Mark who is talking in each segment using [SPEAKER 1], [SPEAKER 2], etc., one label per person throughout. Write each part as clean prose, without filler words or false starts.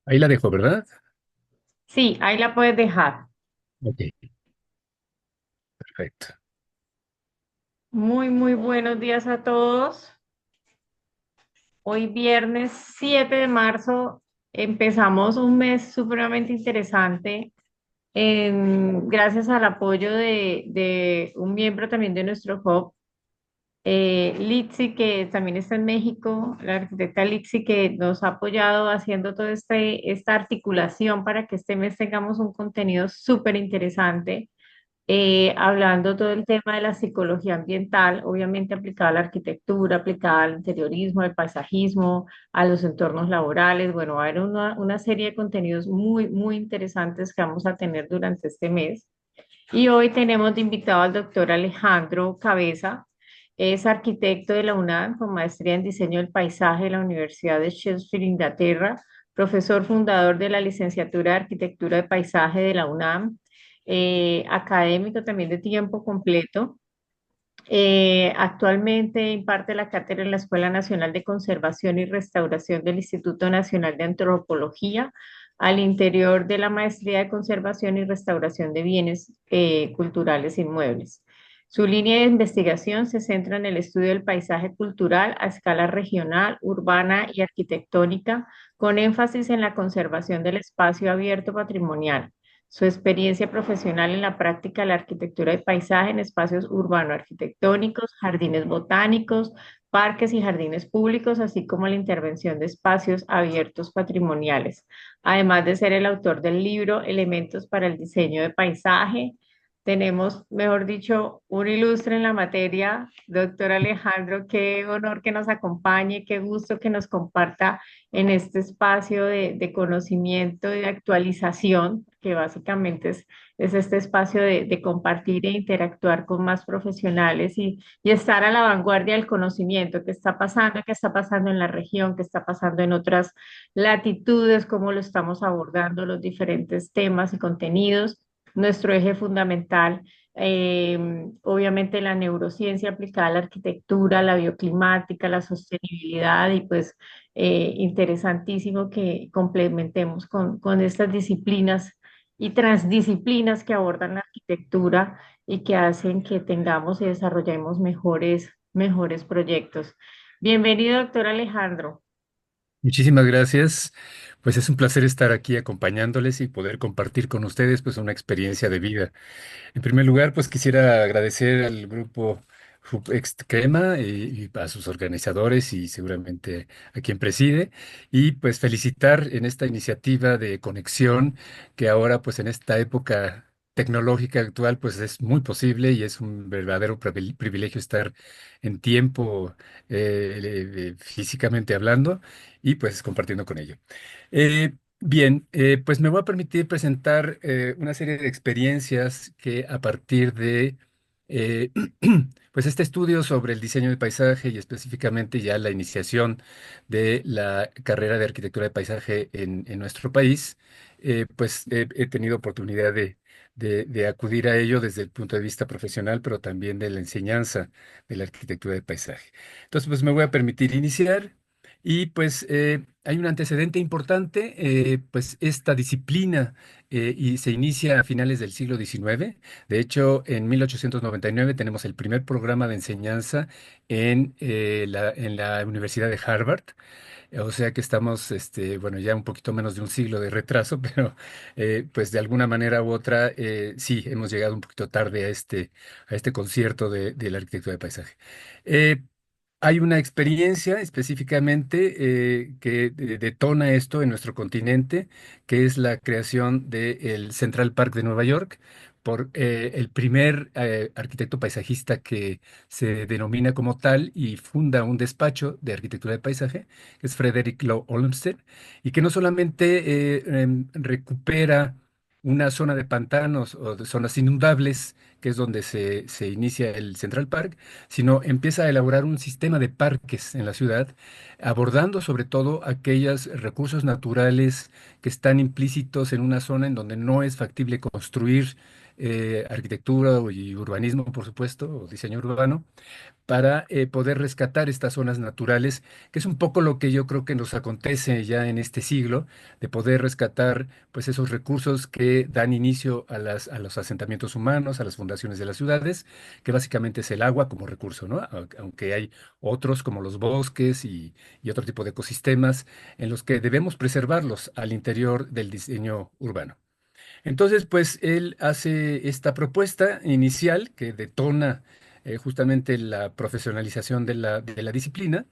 [SPEAKER 1] Ahí la dejo, ¿verdad?
[SPEAKER 2] Sí, ahí la puedes dejar.
[SPEAKER 1] Ok, perfecto.
[SPEAKER 2] Muy, muy buenos días a todos. Hoy viernes 7 de marzo empezamos un mes supremamente interesante gracias al apoyo de un miembro también de nuestro hub, Litsi, que también está en México, la arquitecta Litsi, que nos ha apoyado haciendo toda esta articulación para que este mes tengamos un contenido súper interesante, hablando todo el tema de la psicología ambiental, obviamente aplicada a la arquitectura, aplicada al interiorismo, al paisajismo, a los entornos laborales. Bueno, va a haber una serie de contenidos muy, muy interesantes que vamos a tener durante este mes. Y hoy tenemos de invitado al doctor Alejandro Cabeza. Es arquitecto de la UNAM con maestría en diseño del paisaje de la Universidad de Sheffield, Inglaterra, profesor fundador de la licenciatura de arquitectura de paisaje de la UNAM, académico también de tiempo completo. Actualmente imparte la cátedra en la Escuela Nacional de Conservación y Restauración del Instituto Nacional de Antropología, al interior de la Maestría de Conservación y Restauración de Bienes Culturales Inmuebles. Su línea de investigación se centra en el estudio del paisaje cultural a escala regional, urbana y arquitectónica, con énfasis en la conservación del espacio abierto patrimonial. Su experiencia profesional en la práctica de la arquitectura de paisaje en espacios urbano-arquitectónicos, jardines botánicos, parques y jardines públicos, así como la intervención de espacios abiertos patrimoniales. Además de ser el autor del libro Elementos para el diseño de paisaje, tenemos, mejor dicho, un ilustre en la materia, doctor Alejandro. Qué honor que nos acompañe, qué gusto que nos comparta en este espacio de conocimiento y de actualización, que básicamente es este espacio de compartir e interactuar con más profesionales y estar a la vanguardia del conocimiento, qué está pasando en la región, qué está pasando en otras latitudes, cómo lo estamos abordando, los diferentes temas y contenidos. Nuestro eje fundamental, obviamente la neurociencia aplicada a la arquitectura, la bioclimática, la sostenibilidad y pues interesantísimo que complementemos con estas disciplinas y transdisciplinas que abordan la arquitectura y que hacen que tengamos y desarrollemos mejores proyectos. Bienvenido, doctor Alejandro.
[SPEAKER 1] Muchísimas gracias. Pues es un placer estar aquí acompañándoles y poder compartir con ustedes pues una experiencia de vida. En primer lugar, pues quisiera agradecer al grupo Crema y a sus organizadores y seguramente a quien preside y pues felicitar en esta iniciativa de conexión que ahora pues en esta época tecnológica actual pues es muy posible y es un verdadero privilegio estar en tiempo físicamente hablando y pues compartiendo con ello. Bien, pues me voy a permitir presentar una serie de experiencias que a partir de eh, pues este estudio sobre el diseño de paisaje y específicamente ya la iniciación de la carrera de arquitectura de paisaje en nuestro país, pues he tenido oportunidad de acudir a ello desde el punto de vista profesional, pero también de la enseñanza de la arquitectura de paisaje. Entonces, pues me voy a permitir iniciar. Y pues hay un antecedente importante, pues esta disciplina y se inicia a finales del siglo XIX. De hecho, en 1899 tenemos el primer programa de enseñanza en la Universidad de Harvard. O sea que estamos, bueno, ya un poquito menos de un siglo de retraso, pero pues de alguna manera u otra, sí, hemos llegado un poquito tarde a este concierto de la arquitectura de paisaje. Eh, Hay una experiencia específicamente que detona esto en nuestro continente, que es la creación del Central Park de Nueva York por el primer arquitecto paisajista que se denomina como tal y funda un despacho de arquitectura de paisaje, que es Frederick Law Olmsted, y que no solamente recupera una zona de pantanos o de zonas inundables, que es donde se inicia el Central Park, sino empieza a elaborar un sistema de parques en la ciudad, abordando sobre todo aquellos recursos naturales que están implícitos en una zona en donde no es factible construir arquitectura y urbanismo, por supuesto, o diseño urbano, para poder rescatar estas zonas naturales, que es un poco lo que yo creo que nos acontece ya en este siglo, de poder rescatar pues esos recursos que dan inicio a a los asentamientos humanos, a las fundaciones de las ciudades, que básicamente es el agua como recurso, ¿no? Aunque hay otros como los bosques y otro tipo de ecosistemas en los que debemos preservarlos al interior del diseño urbano. Entonces, pues él hace esta propuesta inicial que detona justamente la profesionalización de de la disciplina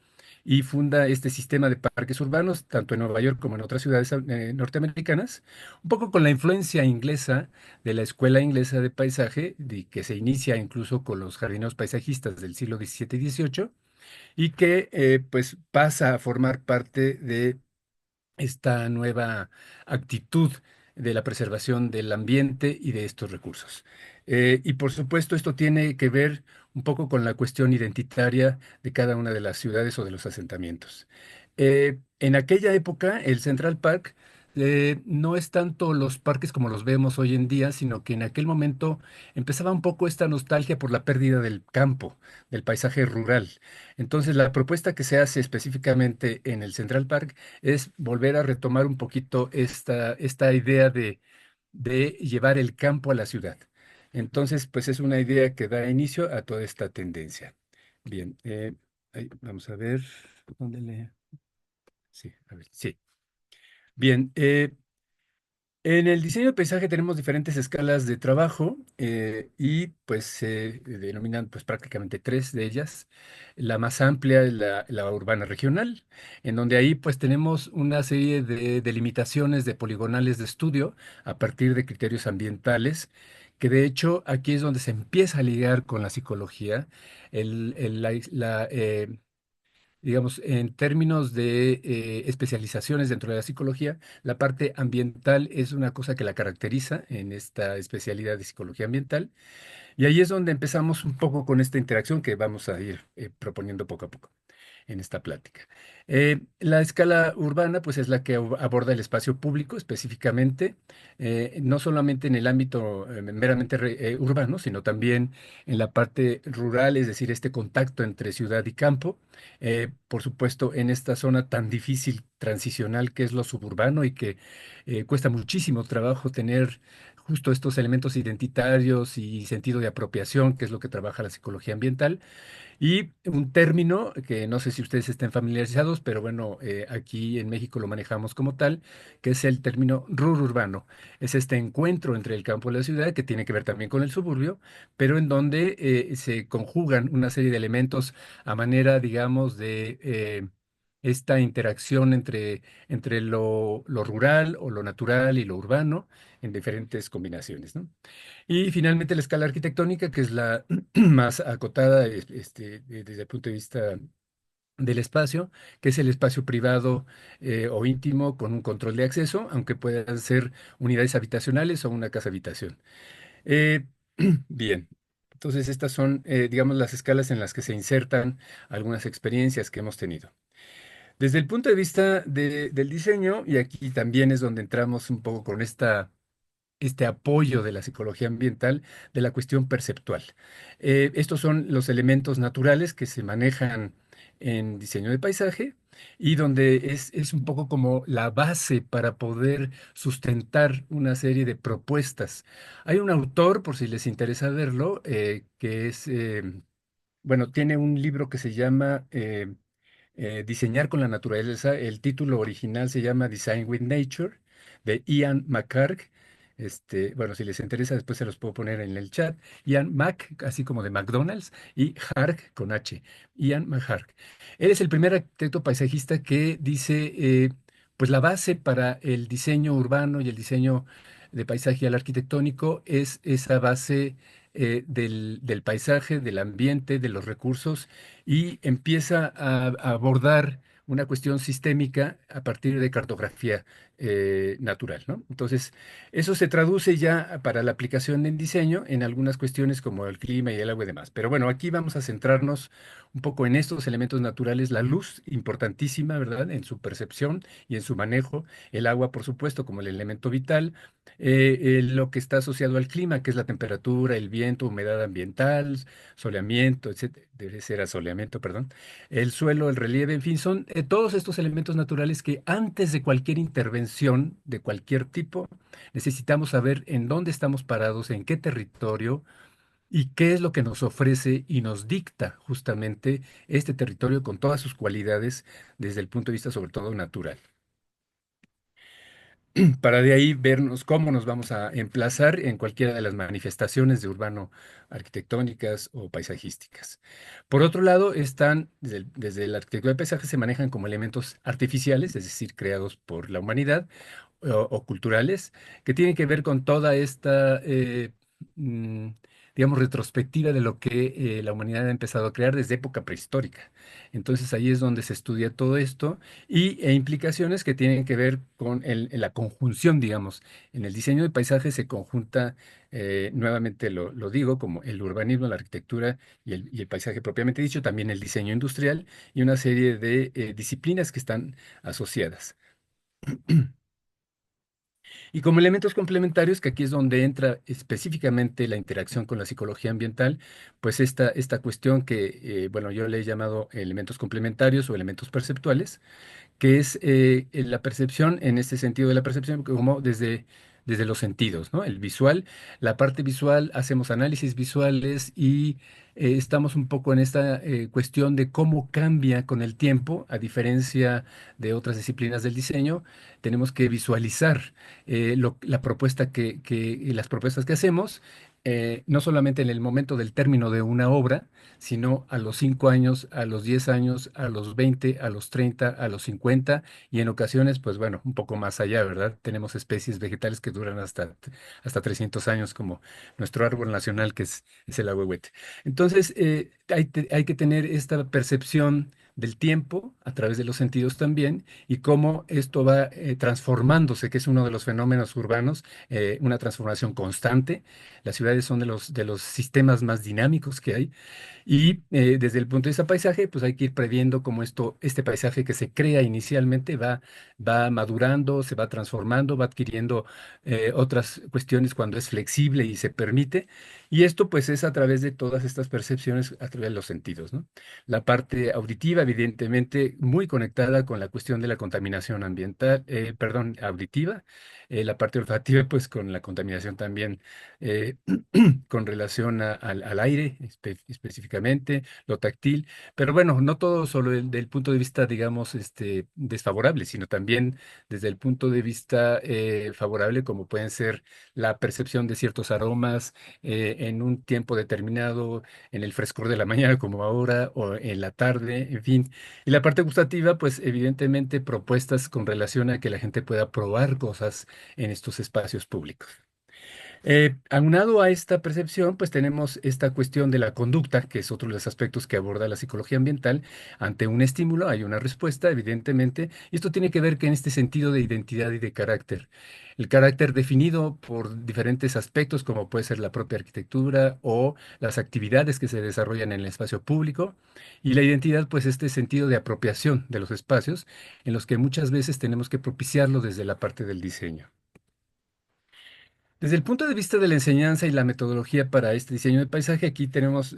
[SPEAKER 1] y funda este sistema de parques urbanos, tanto en Nueva York como en otras ciudades norteamericanas, un poco con la influencia inglesa de la Escuela Inglesa de Paisaje, que se inicia incluso con los jardineros paisajistas del siglo XVII y XVIII, y que pues pasa a formar parte de esta nueva actitud de la preservación del ambiente y de estos recursos. Y por supuesto, esto tiene que ver un poco con la cuestión identitaria de cada una de las ciudades o de los asentamientos. En aquella época, el Central Park no es tanto los parques como los vemos hoy en día, sino que en aquel momento empezaba un poco esta nostalgia por la pérdida del campo, del paisaje rural. Entonces, la propuesta que se hace específicamente en el Central Park es volver a retomar un poquito esta idea de llevar el campo a la ciudad. Entonces, pues es una idea que da inicio a toda esta tendencia. Bien, ahí, vamos a ver, ¿dónde le? Sí, a ver, sí. Bien, en el diseño de paisaje tenemos diferentes escalas de trabajo y pues se denominan pues prácticamente tres de ellas. La más amplia es la urbana regional, en donde ahí pues tenemos una serie de delimitaciones de poligonales de estudio a partir de criterios ambientales, que de hecho aquí es donde se empieza a ligar con la psicología. Digamos, en términos de especializaciones dentro de la psicología, la parte ambiental es una cosa que la caracteriza en esta especialidad de psicología ambiental. Y ahí es donde empezamos un poco con esta interacción que vamos a ir proponiendo poco a poco en esta plática. La escala urbana, pues es la que aborda el espacio público específicamente, no solamente en el ámbito meramente urbano, sino también en la parte rural, es decir, este contacto entre ciudad y campo. Por supuesto, en esta zona tan difícil transicional que es lo suburbano y que cuesta muchísimo trabajo tener justo estos elementos identitarios y sentido de apropiación, que es lo que trabaja la psicología ambiental. Y un término que no sé si ustedes estén familiarizados, pero bueno, aquí en México lo manejamos como tal, que es el término rururbano. Es este encuentro entre el campo y la ciudad que tiene que ver también con el suburbio, pero en donde se conjugan una serie de elementos a manera, digamos, de esta interacción entre lo rural o lo natural y lo urbano en diferentes combinaciones, ¿no? Y finalmente la escala arquitectónica, que es la más acotada desde el punto de vista del espacio, que es el espacio privado o íntimo con un control de acceso, aunque puedan ser unidades habitacionales o una casa habitación. Eh, bien, entonces estas son, digamos, las escalas en las que se insertan algunas experiencias que hemos tenido. Desde el punto de vista del diseño, y aquí también es donde entramos un poco con este apoyo de la psicología ambiental de la cuestión perceptual. Estos son los elementos naturales que se manejan en diseño de paisaje y donde es un poco como la base para poder sustentar una serie de propuestas. Hay un autor, por si les interesa verlo, que es, bueno, tiene un libro que se llama Diseñar con la naturaleza. El título original se llama Design with Nature, de Ian McHarg. Bueno, si les interesa, después se los puedo poner en el chat. Ian Mac, así como de McDonald's, y Harg con H. Ian McHarg. Él es el primer arquitecto paisajista que dice, pues la base para el diseño urbano y el diseño de paisaje al arquitectónico es esa base del paisaje, del ambiente, de los recursos y empieza a abordar una cuestión sistémica a partir de cartografía. natural, ¿no? Entonces, eso se traduce ya para la aplicación en diseño en algunas cuestiones como el clima y el agua y demás. Pero bueno, aquí vamos a centrarnos un poco en estos elementos naturales, la luz, importantísima, ¿verdad? En su percepción y en su manejo, el agua, por supuesto, como el elemento vital, lo que está asociado al clima, que es la temperatura, el viento, humedad ambiental, soleamiento, etcétera, debe ser asoleamiento, perdón, el suelo, el relieve, en fin, son todos estos elementos naturales que antes de cualquier intervención de cualquier tipo, necesitamos saber en dónde estamos parados, en qué territorio y qué es lo que nos ofrece y nos dicta justamente este territorio con todas sus cualidades desde el punto de vista sobre todo natural. Para de ahí vernos cómo nos vamos a emplazar en cualquiera de las manifestaciones de urbano arquitectónicas o paisajísticas. Por otro lado, están, desde la arquitectura de paisaje se manejan como elementos artificiales, es decir, creados por la humanidad o culturales, que tienen que ver con toda esta, mm, digamos, retrospectiva de lo que la humanidad ha empezado a crear desde época prehistórica. Entonces ahí es donde se estudia todo esto e implicaciones que tienen que ver con la conjunción, digamos. En el diseño de paisaje se conjunta, nuevamente lo digo, como el urbanismo, la arquitectura y el paisaje propiamente dicho, también el diseño industrial y una serie de disciplinas que están asociadas. Y como elementos complementarios, que aquí es donde entra específicamente la interacción con la psicología ambiental, pues esta cuestión que, bueno, yo le he llamado elementos complementarios o elementos perceptuales, que es la percepción, en este sentido de la percepción, como desde los sentidos, ¿no? El visual, la parte visual, hacemos análisis visuales y estamos un poco en esta cuestión de cómo cambia con el tiempo, a diferencia de otras disciplinas del diseño, tenemos que visualizar la propuesta y las propuestas que hacemos. No solamente en el momento del término de una obra, sino a los 5 años, a los 10 años, a los 20, a los 30, a los 50 y en ocasiones, pues bueno, un poco más allá, ¿verdad? Tenemos especies vegetales que duran hasta 300 años, como nuestro árbol nacional, que es el ahuehuete. Entonces, hay que tener esta percepción del tiempo a través de los sentidos también y cómo esto va transformándose, que es uno de los fenómenos urbanos, una transformación constante. Las ciudades son de los sistemas más dinámicos que hay y desde el punto de vista paisaje, pues hay que ir previendo cómo este paisaje que se crea inicialmente va madurando, se va transformando, va adquiriendo otras cuestiones cuando es flexible y se permite. Y esto pues es a través de todas estas percepciones, a través de los sentidos, ¿no? La parte auditiva, evidentemente, muy conectada con la cuestión de la contaminación ambiental, perdón, auditiva. La parte olfativa, pues con la contaminación también eh, con relación al aire específicamente, lo táctil, pero bueno, no todo solo del punto de vista, digamos, desfavorable, sino también desde el punto de vista favorable, como pueden ser la percepción de ciertos aromas en un tiempo determinado, en el frescor de la mañana como ahora, o en la tarde, en fin. Y la parte gustativa, pues evidentemente propuestas con relación a que la gente pueda probar cosas en estos espacios públicos. Aunado a esta percepción, pues tenemos esta cuestión de la conducta, que es otro de los aspectos que aborda la psicología ambiental. Ante un estímulo hay una respuesta, evidentemente, y esto tiene que ver que en este sentido de identidad y de carácter. El carácter definido por diferentes aspectos, como puede ser la propia arquitectura o las actividades que se desarrollan en el espacio público, y la identidad, pues este sentido de apropiación de los espacios, en los que muchas veces tenemos que propiciarlo desde la parte del diseño. Desde el punto de vista de la enseñanza y la metodología para este diseño de paisaje, aquí tenemos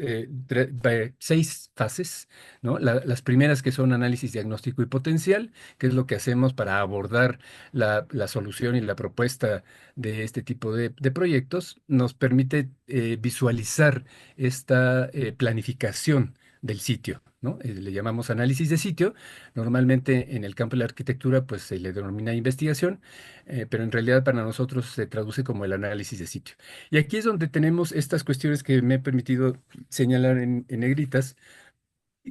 [SPEAKER 1] 6 fases, ¿no? Las primeras que son análisis diagnóstico y potencial, que es lo que hacemos para abordar la solución y la propuesta de este tipo de proyectos, nos permite visualizar esta planificación del sitio, ¿no? Le llamamos análisis de sitio. Normalmente en el campo de la arquitectura, pues se le denomina investigación, pero en realidad para nosotros se traduce como el análisis de sitio. Y aquí es donde tenemos estas cuestiones que me he permitido señalar en negritas,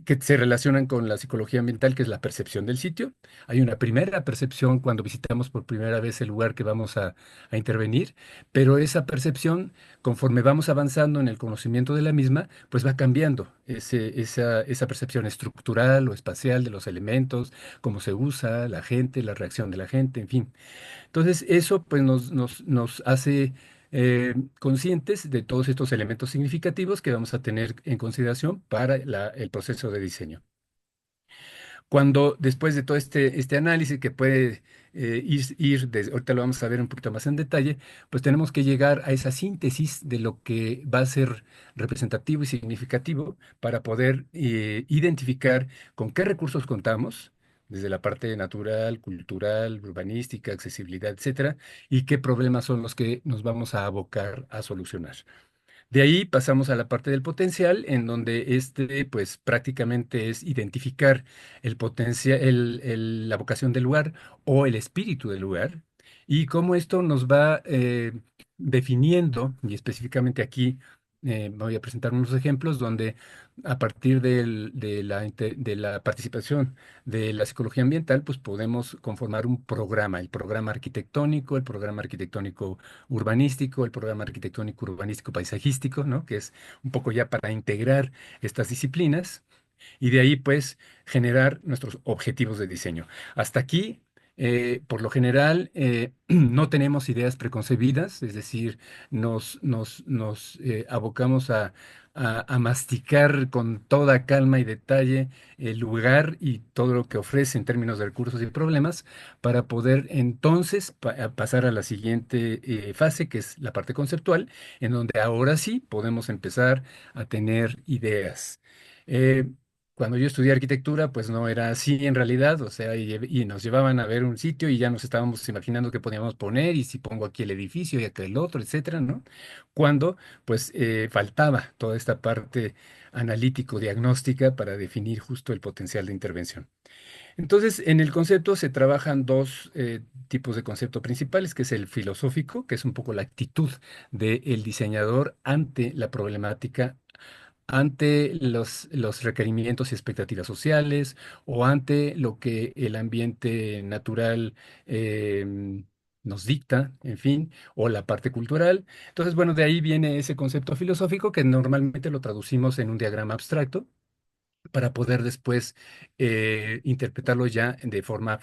[SPEAKER 1] que se relacionan con la psicología ambiental, que es la percepción del sitio. Hay una primera percepción cuando visitamos por primera vez el lugar que vamos a intervenir, pero esa percepción, conforme vamos avanzando en el conocimiento de la misma, pues va cambiando esa percepción estructural o espacial de los elementos, cómo se usa la gente, la reacción de la gente, en fin. Entonces, eso pues nos hace conscientes de todos estos elementos significativos que vamos a tener en consideración para el proceso de diseño. Cuando después de todo este análisis que puede ahorita lo vamos a ver un poquito más en detalle, pues tenemos que llegar a esa síntesis de lo que va a ser representativo y significativo para poder identificar con qué recursos contamos, desde la parte natural, cultural, urbanística, accesibilidad, etcétera, y qué problemas son los que nos vamos a abocar a solucionar. De ahí pasamos a la parte del potencial, en donde pues prácticamente es identificar el potencial, la vocación del lugar o el espíritu del lugar, y cómo esto nos va definiendo, y específicamente aquí voy a presentar unos ejemplos donde a partir de la participación de la psicología ambiental, pues podemos conformar un programa, el programa arquitectónico urbanístico, el programa arquitectónico urbanístico paisajístico, ¿no? Que es un poco ya para integrar estas disciplinas y de ahí pues generar nuestros objetivos de diseño. Hasta aquí, por lo general, no tenemos ideas preconcebidas, es decir, nos abocamos a masticar con toda calma y detalle el lugar y todo lo que ofrece en términos de recursos y problemas para poder entonces pasar a la siguiente fase, que es la parte conceptual, en donde ahora sí podemos empezar a tener ideas. Eh, Cuando yo estudié arquitectura, pues no era así en realidad, o sea, y nos llevaban a ver un sitio y ya nos estábamos imaginando qué podíamos poner y si pongo aquí el edificio y acá el otro, etcétera, ¿no? Cuando, pues, faltaba toda esta parte analítico-diagnóstica para definir justo el potencial de intervención. Entonces, en el concepto se trabajan dos tipos de concepto principales, que es el filosófico, que es un poco la actitud del diseñador ante la problemática, ante los requerimientos y expectativas sociales o ante lo que el ambiente natural nos dicta, en fin, o la parte cultural. Entonces, bueno, de ahí viene ese concepto filosófico que normalmente lo traducimos en un diagrama abstracto para poder después interpretarlo ya de forma,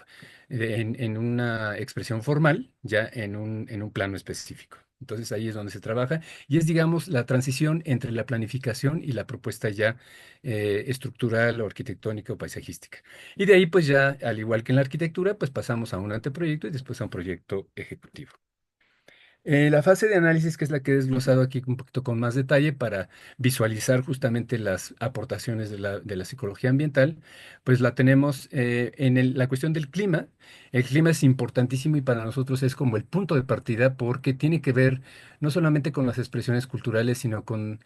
[SPEAKER 1] en una expresión formal, ya en un plano específico. Entonces ahí es donde se trabaja y es, digamos, la transición entre la planificación y la propuesta ya estructural o arquitectónica o paisajística. Y de ahí, pues ya, al igual que en la arquitectura, pues pasamos a un anteproyecto y después a un proyecto ejecutivo. La fase de análisis, que es la que he desglosado aquí un poquito con más detalle para visualizar justamente las aportaciones de la psicología ambiental, pues la tenemos en la cuestión del clima. El clima es importantísimo y para nosotros es como el punto de partida porque tiene que ver no solamente con las expresiones culturales, sino con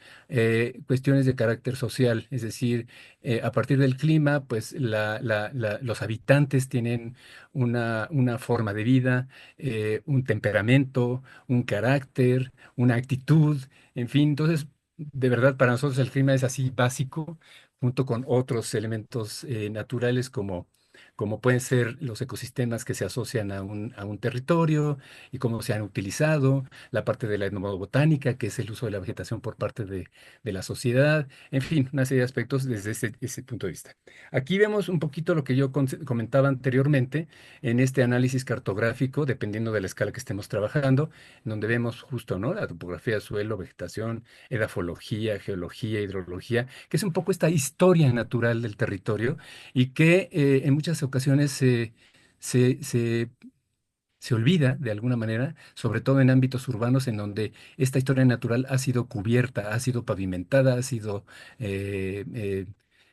[SPEAKER 1] cuestiones de carácter social. Es decir, a partir del clima, pues los habitantes tienen una forma de vida, un temperamento, un carácter, una actitud, en fin, entonces, de verdad, para nosotros el clima es así básico, junto con otros elementos naturales como pueden ser los ecosistemas que se asocian a un territorio y cómo se han utilizado, la parte de la etnobotánica, que es el uso de la vegetación por parte de la sociedad, en fin, una serie de aspectos desde ese punto de vista. Aquí vemos un poquito lo que yo comentaba anteriormente en este análisis cartográfico, dependiendo de la escala que estemos trabajando, donde vemos justo, ¿no? La topografía, suelo, vegetación, edafología, geología, hidrología, que es un poco esta historia natural del territorio y que en muchas ocasiones se, se, se olvida de alguna manera, sobre todo en ámbitos urbanos en donde esta historia natural ha sido cubierta, ha sido pavimentada, ha sido eh, eh,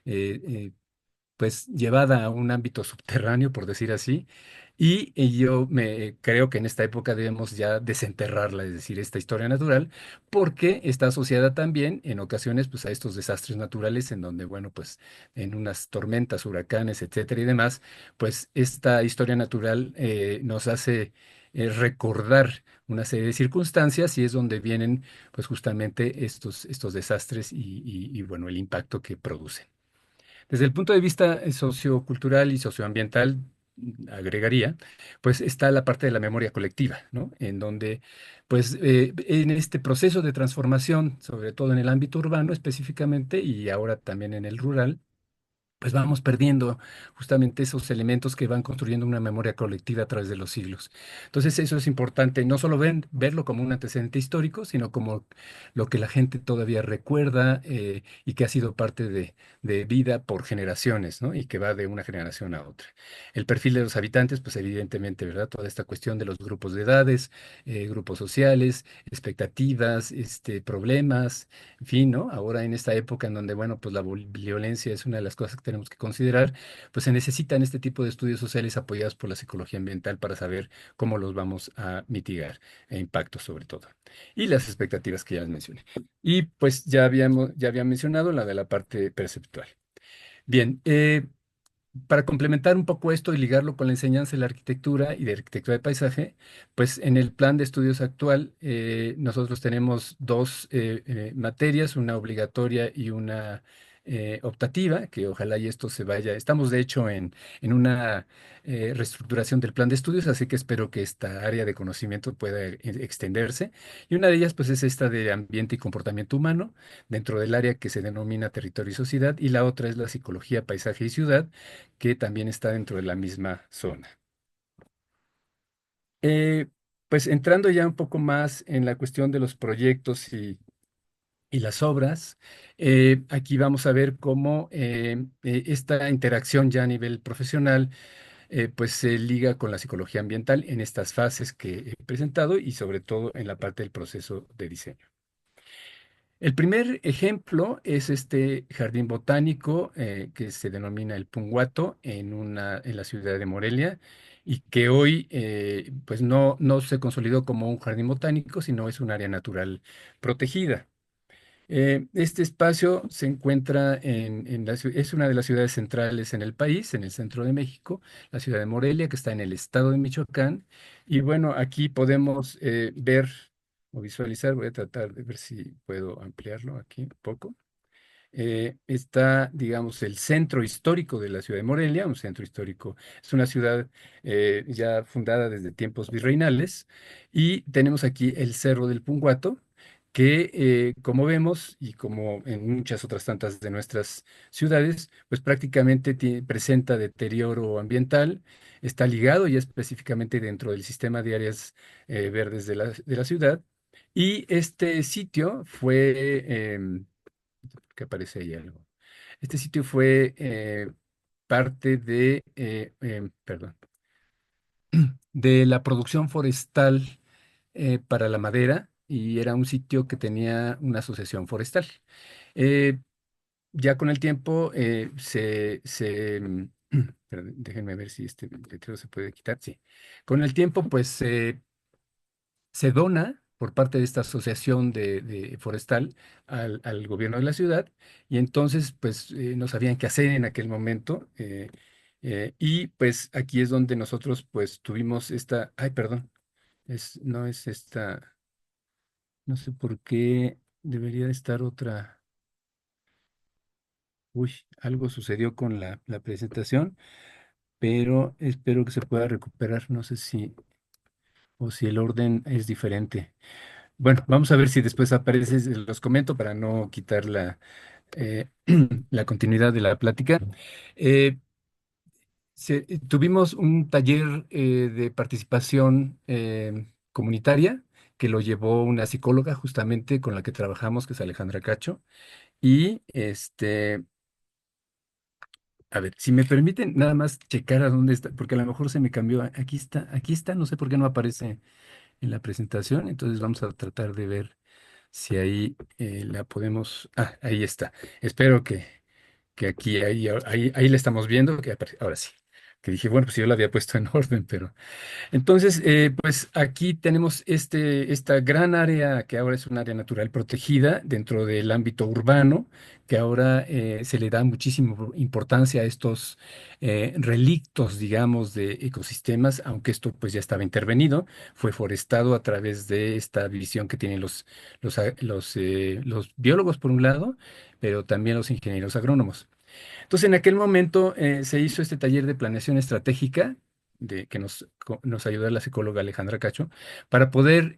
[SPEAKER 1] eh, pues llevada a un ámbito subterráneo, por decir así, y yo creo que en esta época debemos ya desenterrarla, es decir, esta historia natural, porque está asociada también en ocasiones pues a estos desastres naturales en donde, bueno, pues en unas tormentas, huracanes, etcétera y demás, pues esta historia natural nos hace recordar una serie de circunstancias y es donde vienen pues justamente estos desastres y bueno, el impacto que producen. Desde el punto de vista sociocultural y socioambiental, agregaría, pues está la parte de la memoria colectiva, ¿no? En donde, pues, en este proceso de transformación, sobre todo en el ámbito urbano específicamente y ahora también en el rural, pues vamos perdiendo justamente esos elementos que van construyendo una memoria colectiva a través de los siglos. Entonces, eso es importante, no solo verlo como un antecedente histórico, sino como lo que la gente todavía recuerda y que ha sido parte de vida por generaciones, ¿no? Y que va de una generación a otra. El perfil de los habitantes, pues evidentemente, ¿verdad? Toda esta cuestión de los grupos de edades, grupos sociales, expectativas, problemas, en fin, ¿no? Ahora en esta época en donde, bueno, pues la violencia es una de las cosas que tenemos que considerar, pues se necesitan este tipo de estudios sociales apoyados por la psicología ambiental para saber cómo los vamos a mitigar e impactos sobre todo. Y las expectativas que ya les mencioné. Y pues ya había mencionado la de la parte perceptual. Bien, para complementar un poco esto y ligarlo con la enseñanza de la arquitectura y de arquitectura de paisaje, pues en el plan de estudios actual nosotros tenemos dos materias, una obligatoria y una optativa, que ojalá y esto se vaya. Estamos de hecho en una reestructuración del plan de estudios, así que espero que esta área de conocimiento pueda extenderse. Y una de ellas pues es esta de ambiente y comportamiento humano dentro del área que se denomina territorio y sociedad, y la otra es la psicología, paisaje y ciudad que también está dentro de la misma zona. Eh, pues entrando ya un poco más en la cuestión de los proyectos y las obras, aquí vamos a ver cómo esta interacción ya a nivel profesional pues se liga con la psicología ambiental en estas fases que he presentado y sobre todo en la parte del proceso de diseño. El primer ejemplo es este jardín botánico que se denomina el Punguato en la ciudad de Morelia y que hoy pues no se consolidó como un jardín botánico, sino es un área natural protegida. Este espacio se encuentra es una de las ciudades centrales en el país, en el centro de México, la ciudad de Morelia, que está en el estado de Michoacán. Y bueno, aquí podemos ver o visualizar, voy a tratar de ver si puedo ampliarlo aquí un poco. Está, digamos, el centro histórico de la ciudad de Morelia, un centro histórico, es una ciudad ya fundada desde tiempos virreinales, y tenemos aquí el Cerro del Punguato, que como vemos y como en muchas otras tantas de nuestras ciudades, pues prácticamente presenta deterioro ambiental, está ligado ya específicamente dentro del sistema de áreas verdes de la ciudad, y este sitio fue que aparece ahí algo. Este sitio fue parte perdón, de la producción forestal para la madera y era un sitio que tenía una asociación forestal. Eh, ya con el tiempo perdón, déjenme ver si este letrero se puede quitar. Sí. Con el tiempo, pues se dona por parte de esta asociación de forestal al gobierno de la ciudad y entonces pues no sabían qué hacer en aquel momento y pues aquí es donde nosotros pues tuvimos esta, ay perdón, no es esta, no sé por qué debería estar otra, uy, algo sucedió con la presentación, pero espero que se pueda recuperar, no sé si o si el orden es diferente. Bueno, vamos a ver si después aparece, los comento para no quitar eh, la continuidad de la plática. Eh, tuvimos un taller de participación comunitaria que lo llevó una psicóloga justamente con la que trabajamos, que es Alejandra Cacho. Y a ver, si me permiten nada más checar a dónde está, porque a lo mejor se me cambió. Aquí está, no sé por qué no aparece en la presentación, entonces vamos a tratar de ver si ahí la podemos. Ah, ahí está. Espero que aquí, ahí la estamos viendo, ahora sí. Que dije, bueno, pues yo la había puesto en orden, pero entonces, pues aquí tenemos esta gran área que ahora es un área natural protegida dentro del ámbito urbano, que ahora se le da muchísima importancia a estos relictos, digamos, de ecosistemas, aunque esto pues ya estaba intervenido, fue forestado a través de esta visión que tienen los biólogos por un lado, pero también los ingenieros agrónomos. Entonces, en aquel momento se hizo este taller de planeación estratégica que nos ayudó la psicóloga Alejandra Cacho para poder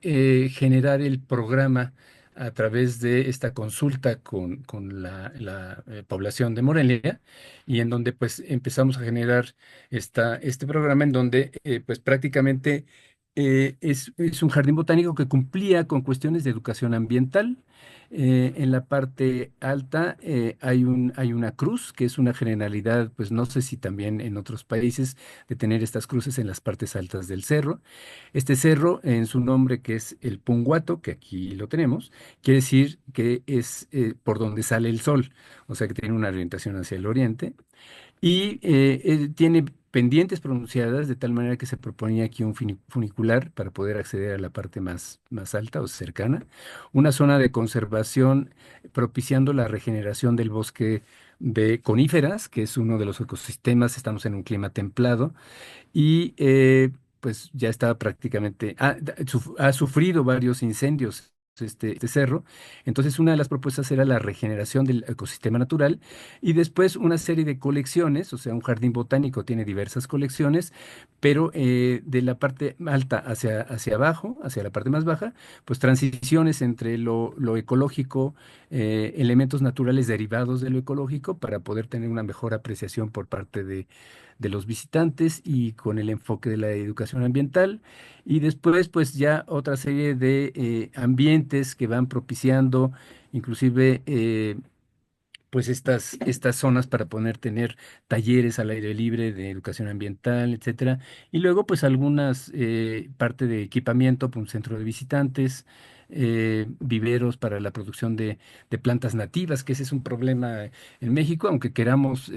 [SPEAKER 1] generar el programa a través de esta consulta con la población de Morelia y en donde pues empezamos a generar este programa en donde pues prácticamente es un jardín botánico que cumplía con cuestiones de educación ambiental. En la parte alta hay una cruz, que es una generalidad, pues no sé si también en otros países, de tener estas cruces en las partes altas del cerro. Este cerro, en su nombre, que es el Punguato, que aquí lo tenemos, quiere decir que es por donde sale el sol, o sea que tiene una orientación hacia el oriente. Y tiene pendientes pronunciadas de tal manera que se proponía aquí un funicular para poder acceder a la parte más alta o cercana. Una zona de conservación propiciando la regeneración del bosque de coníferas, que es uno de los ecosistemas, estamos en un clima templado y pues ya está prácticamente, ha sufrido varios incendios este cerro. Entonces una de las propuestas era la regeneración del ecosistema natural y después una serie de colecciones, o sea, un jardín botánico tiene diversas colecciones, pero de la parte alta hacia abajo, hacia la parte más baja, pues transiciones entre lo ecológico, elementos naturales derivados de lo ecológico para poder tener una mejor apreciación por parte de los visitantes y con el enfoque de la educación ambiental. Y después, pues ya otra serie de ambientes que van propiciando, inclusive, pues estas zonas para poder tener talleres al aire libre de educación ambiental, etcétera. Y luego, pues algunas parte de equipamiento, pues, un centro de visitantes. Viveros para la producción de plantas nativas, que ese es un problema en México, aunque queramos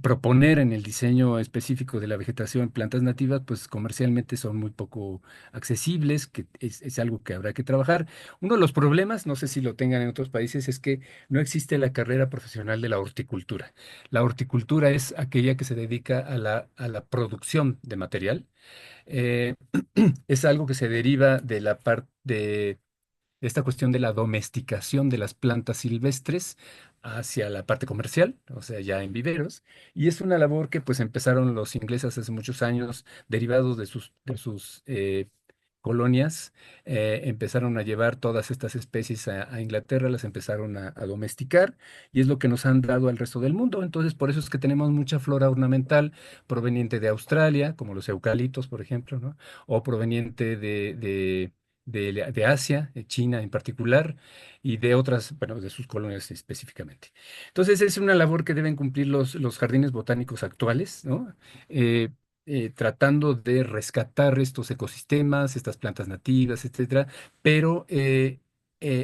[SPEAKER 1] proponer en el diseño específico de la vegetación plantas nativas, pues comercialmente son muy poco accesibles, que es algo que habrá que trabajar. Uno de los problemas, no sé si lo tengan en otros países, es que no existe la carrera profesional de la horticultura. La horticultura es aquella que se dedica a la producción de material. Eh, es algo que se deriva de la parte esta cuestión de la domesticación de las plantas silvestres hacia la parte comercial, o sea, ya en viveros, y es una labor que pues empezaron los ingleses hace muchos años, derivados de sus colonias, empezaron a llevar todas estas especies a Inglaterra, las empezaron a domesticar, y es lo que nos han dado al resto del mundo. Entonces, por eso es que tenemos mucha flora ornamental proveniente de Australia, como los eucaliptos, por ejemplo, ¿no? O proveniente de Asia, de China en particular, y de otras, bueno, de sus colonias específicamente. Entonces, es una labor que deben cumplir los jardines botánicos actuales, ¿no? Eh, tratando de rescatar estos ecosistemas, estas plantas nativas, etcétera, pero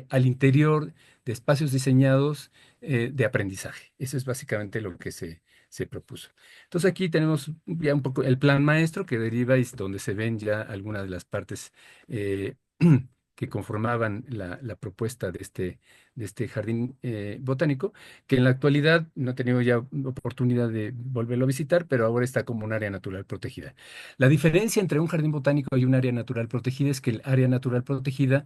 [SPEAKER 1] al interior de espacios diseñados de aprendizaje. Eso es básicamente lo que se propuso. Entonces aquí tenemos ya un poco el plan maestro que deriva y es donde se ven ya algunas de las partes eh, que conformaban la propuesta de este jardín botánico, que en la actualidad no he tenido ya oportunidad de volverlo a visitar, pero ahora está como un área natural protegida. La diferencia entre un jardín botánico y un área natural protegida es que el área natural protegida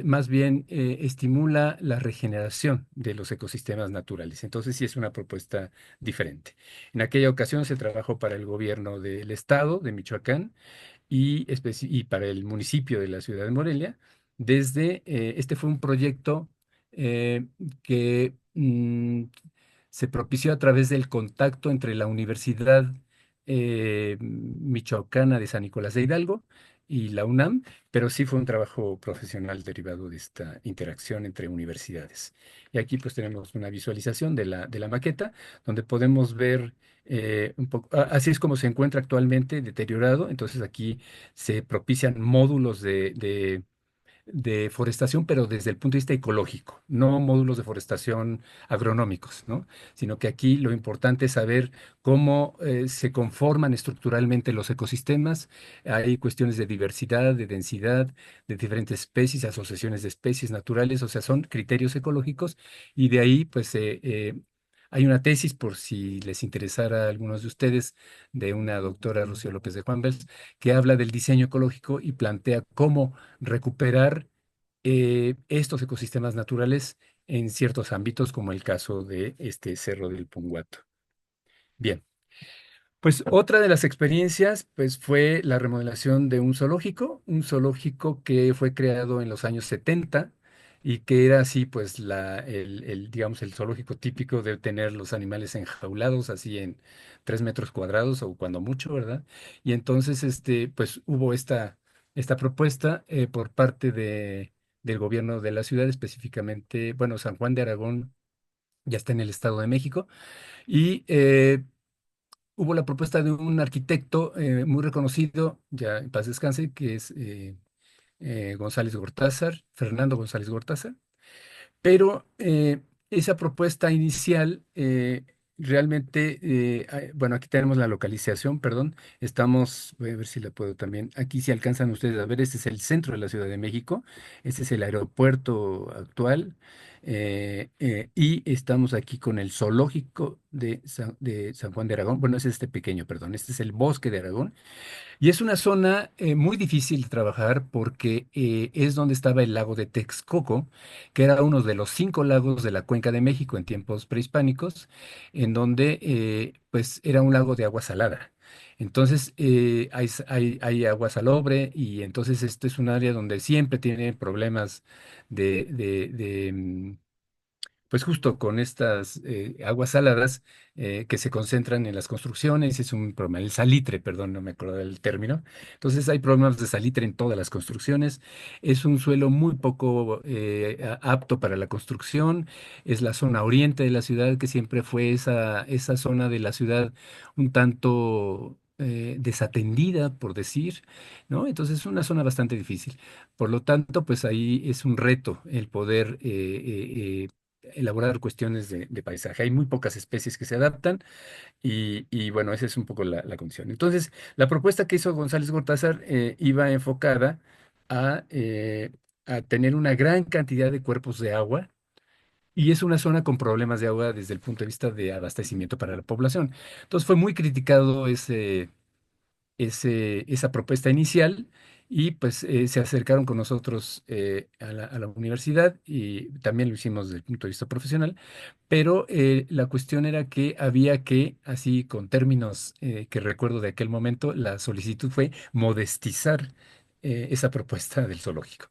[SPEAKER 1] más bien estimula la regeneración de los ecosistemas naturales. Entonces sí es una propuesta diferente. En aquella ocasión se trabajó para el gobierno del estado de Michoacán y para el municipio de la ciudad de Morelia. Este fue un proyecto que se propició a través del contacto entre la Universidad Michoacana de San Nicolás de Hidalgo y la UNAM, pero sí fue un trabajo profesional derivado de esta interacción entre universidades. Y aquí pues tenemos una visualización de la maqueta, donde podemos ver un poco, así es como se encuentra actualmente deteriorado. Entonces aquí se propician módulos de forestación, pero desde el punto de vista ecológico, no módulos de forestación agronómicos, ¿no? Sino que aquí lo importante es saber cómo se conforman estructuralmente los ecosistemas. Hay cuestiones de diversidad, de densidad, de diferentes especies, asociaciones de especies naturales, o sea, son criterios ecológicos y de ahí, pues, hay una tesis, por si les interesara a algunos de ustedes, de una doctora, Rocío López de Juan Bels, que habla del diseño ecológico y plantea cómo recuperar estos ecosistemas naturales en ciertos ámbitos, como el caso de este Cerro del Punguato. Bien. Pues otra de las experiencias pues fue la remodelación de un zoológico que fue creado en los años 70 y que era así pues digamos el zoológico típico de tener los animales enjaulados así en 3 metros cuadrados o cuando mucho, ¿verdad? Y entonces pues hubo esta propuesta por parte del gobierno de la ciudad, específicamente, bueno, San Juan de Aragón ya está en el Estado de México y hubo la propuesta de un arquitecto muy reconocido, ya en paz descanse, que es González Gortázar, Fernando González Gortázar, pero esa propuesta inicial realmente, bueno, aquí tenemos la localización, perdón, voy a ver si la puedo también, aquí si alcanzan ustedes a ver, este es el centro de la Ciudad de México, este es el aeropuerto actual, y estamos aquí con el zoológico de San Juan de Aragón, bueno, es este pequeño, perdón, este es el bosque de Aragón. Y es una zona muy difícil de trabajar porque es donde estaba el lago de Texcoco, que era uno de los 5 lagos de la Cuenca de México en tiempos prehispánicos, en donde pues era un lago de agua salada. Entonces hay agua salobre y entonces esto es un área donde siempre tiene problemas de pues justo con estas aguas saladas que se concentran en las construcciones, es un problema, el salitre, perdón, no me acuerdo del término. Entonces hay problemas de salitre en todas las construcciones. Es un suelo muy poco apto para la construcción. Es la zona oriente de la ciudad, que siempre fue esa zona de la ciudad un tanto desatendida, por decir, ¿no? Entonces es una zona bastante difícil. Por lo tanto, pues ahí es un reto el poder elaborar cuestiones de paisaje. Hay muy pocas especies que se adaptan y bueno, esa es un poco la condición. Entonces, la propuesta que hizo González Gortázar iba enfocada a, eh, a tener una gran cantidad de cuerpos de agua. Y es una zona con problemas de agua desde el punto de vista de abastecimiento para la población. Entonces fue muy criticado esa propuesta inicial y pues se acercaron con nosotros a la universidad y también lo hicimos desde el punto de vista profesional, pero la cuestión era que había que, así con términos que recuerdo de aquel momento, la solicitud fue modestizar esa propuesta del zoológico.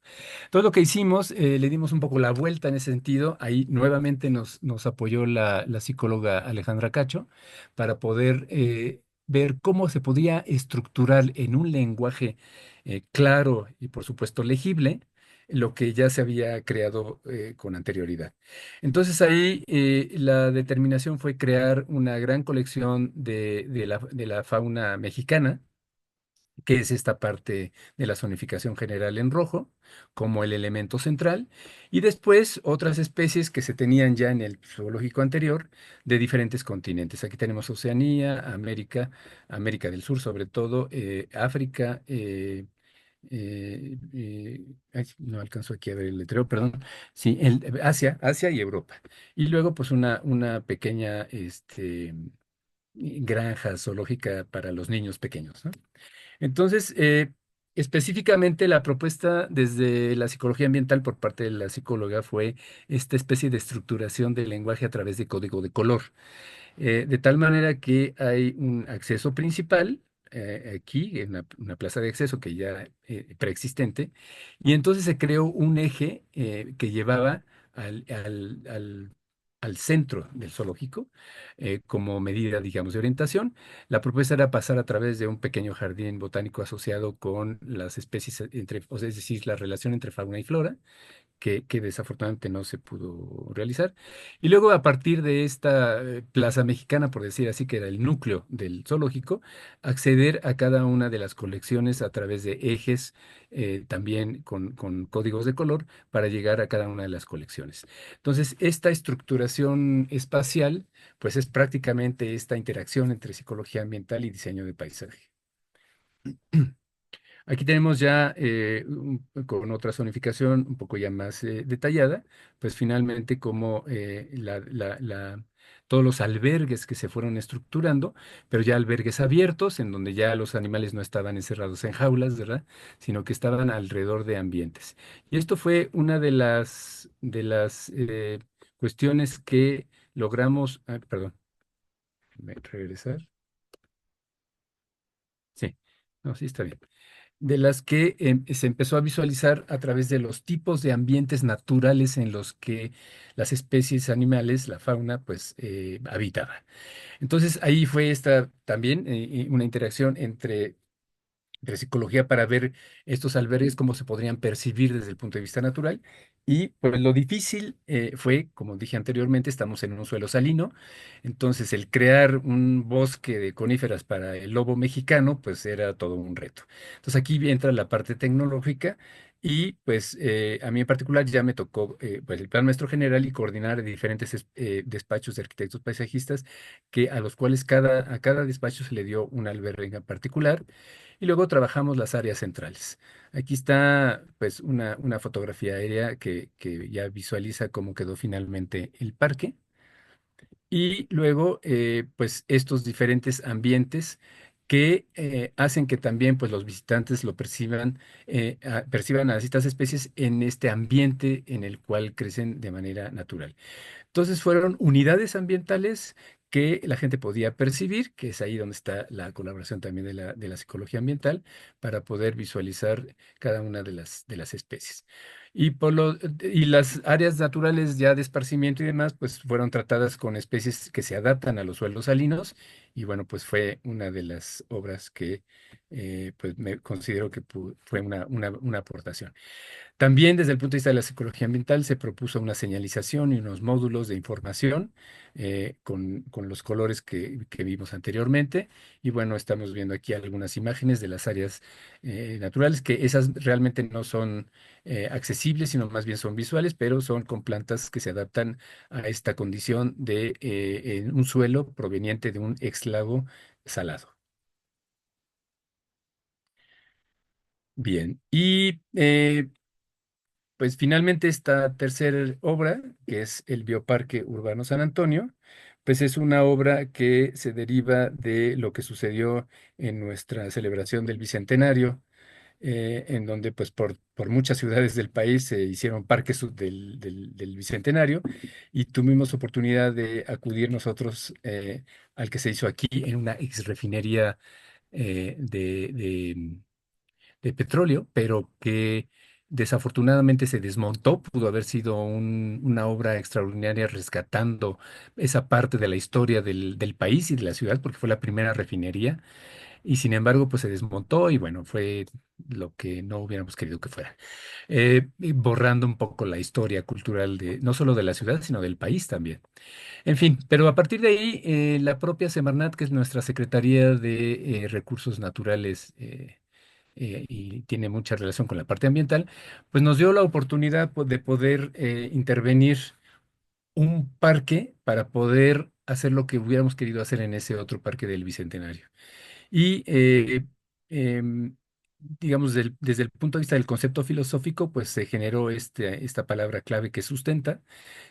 [SPEAKER 1] Todo lo que hicimos, le dimos un poco la vuelta en ese sentido. Ahí nuevamente nos apoyó la psicóloga Alejandra Cacho para poder ver cómo se podía estructurar en un lenguaje claro y por supuesto legible lo que ya se había creado con anterioridad. Entonces ahí la determinación fue crear una gran colección de la fauna mexicana, que es esta parte de la zonificación general en rojo, como el elemento central, y después otras especies que se tenían ya en el zoológico anterior de diferentes continentes. Aquí tenemos Oceanía, América, América del Sur sobre todo, África, ay, no alcanzo aquí a ver el letrero, perdón, sí, Asia y Europa. Y luego pues una pequeña granja zoológica para los niños pequeños, ¿no? Entonces, específicamente la propuesta desde la psicología ambiental por parte de la psicóloga fue esta especie de estructuración del lenguaje a través de código de color, de tal manera que hay un acceso principal. Aquí, en una plaza de acceso que ya preexistente, y entonces se creó un eje que llevaba al centro del zoológico como medida, digamos, de orientación. La propuesta era pasar a través de un pequeño jardín botánico asociado con las especies, o sea, es decir, la relación entre fauna y flora, que desafortunadamente no se pudo realizar. Y luego, a partir de esta plaza mexicana, por decir así, que era el núcleo del zoológico, acceder a cada una de las colecciones a través de ejes, también con códigos de color, para llegar a cada una de las colecciones. Entonces, esta estructuración espacial, pues es prácticamente esta interacción entre psicología ambiental y diseño de paisaje. Aquí tenemos ya con otra zonificación un poco ya más detallada, pues finalmente como todos los albergues que se fueron estructurando, pero ya albergues abiertos en donde ya los animales no estaban encerrados en jaulas, ¿verdad? Sino que estaban alrededor de ambientes. Y esto fue una de las cuestiones que logramos, perdón, regresar. Sí, no, sí está bien. De las que se empezó a visualizar a través de los tipos de ambientes naturales en los que las especies animales, la fauna, pues habitaba. Entonces ahí fue esta también una interacción entre psicología para ver estos albergues, cómo se podrían percibir desde el punto de vista natural. Y pues lo difícil fue, como dije anteriormente, estamos en un suelo salino, entonces el crear un bosque de coníferas para el lobo mexicano, pues era todo un reto. Entonces aquí entra la parte tecnológica y pues a mí en particular ya me tocó pues el plan maestro general y coordinar diferentes despachos de arquitectos paisajistas a los cuales a cada despacho se le dio un albergue en particular y luego trabajamos las áreas centrales. Aquí está pues una fotografía aérea que ya visualiza cómo quedó finalmente el parque. Y luego pues estos diferentes ambientes que hacen que también pues los visitantes lo perciban, perciban a estas especies en este ambiente en el cual crecen de manera natural. Entonces fueron unidades ambientales que la gente podía percibir, que es ahí donde está la colaboración también de la psicología ambiental, para poder visualizar cada una de las especies. Y las áreas naturales ya de esparcimiento y demás, pues fueron tratadas con especies que se adaptan a los suelos salinos, y bueno, pues fue una de las obras que pues me considero que fue una aportación. También desde el punto de vista de la psicología ambiental se propuso una señalización y unos módulos de información con los colores que vimos anteriormente. Y bueno, estamos viendo aquí algunas imágenes de las áreas naturales, que esas realmente no son accesibles, sino más bien son visuales, pero son con plantas que se adaptan a esta condición de en un suelo proveniente de un ex lago salado. Bien, y pues finalmente esta tercera obra, que es el Bioparque Urbano San Antonio, pues es una obra que se deriva de lo que sucedió en nuestra celebración del Bicentenario, en donde pues por muchas ciudades del país se hicieron parques del Bicentenario y tuvimos oportunidad de acudir nosotros al que se hizo aquí en una ex refinería de petróleo, pero que desafortunadamente se desmontó. Pudo haber sido una obra extraordinaria rescatando esa parte de la historia del país y de la ciudad, porque fue la primera refinería, y sin embargo, pues se desmontó y bueno, fue lo que no hubiéramos querido que fuera. Y borrando un poco la historia cultural no solo de la ciudad, sino del país también. En fin, pero a partir de ahí, la propia Semarnat, que es nuestra Secretaría de Recursos Naturales, y tiene mucha relación con la parte ambiental, pues nos dio la oportunidad de poder intervenir un parque para poder hacer lo que hubiéramos querido hacer en ese otro parque del Bicentenario. Y em, digamos, desde el punto de vista del concepto filosófico, pues se generó esta palabra clave que sustenta,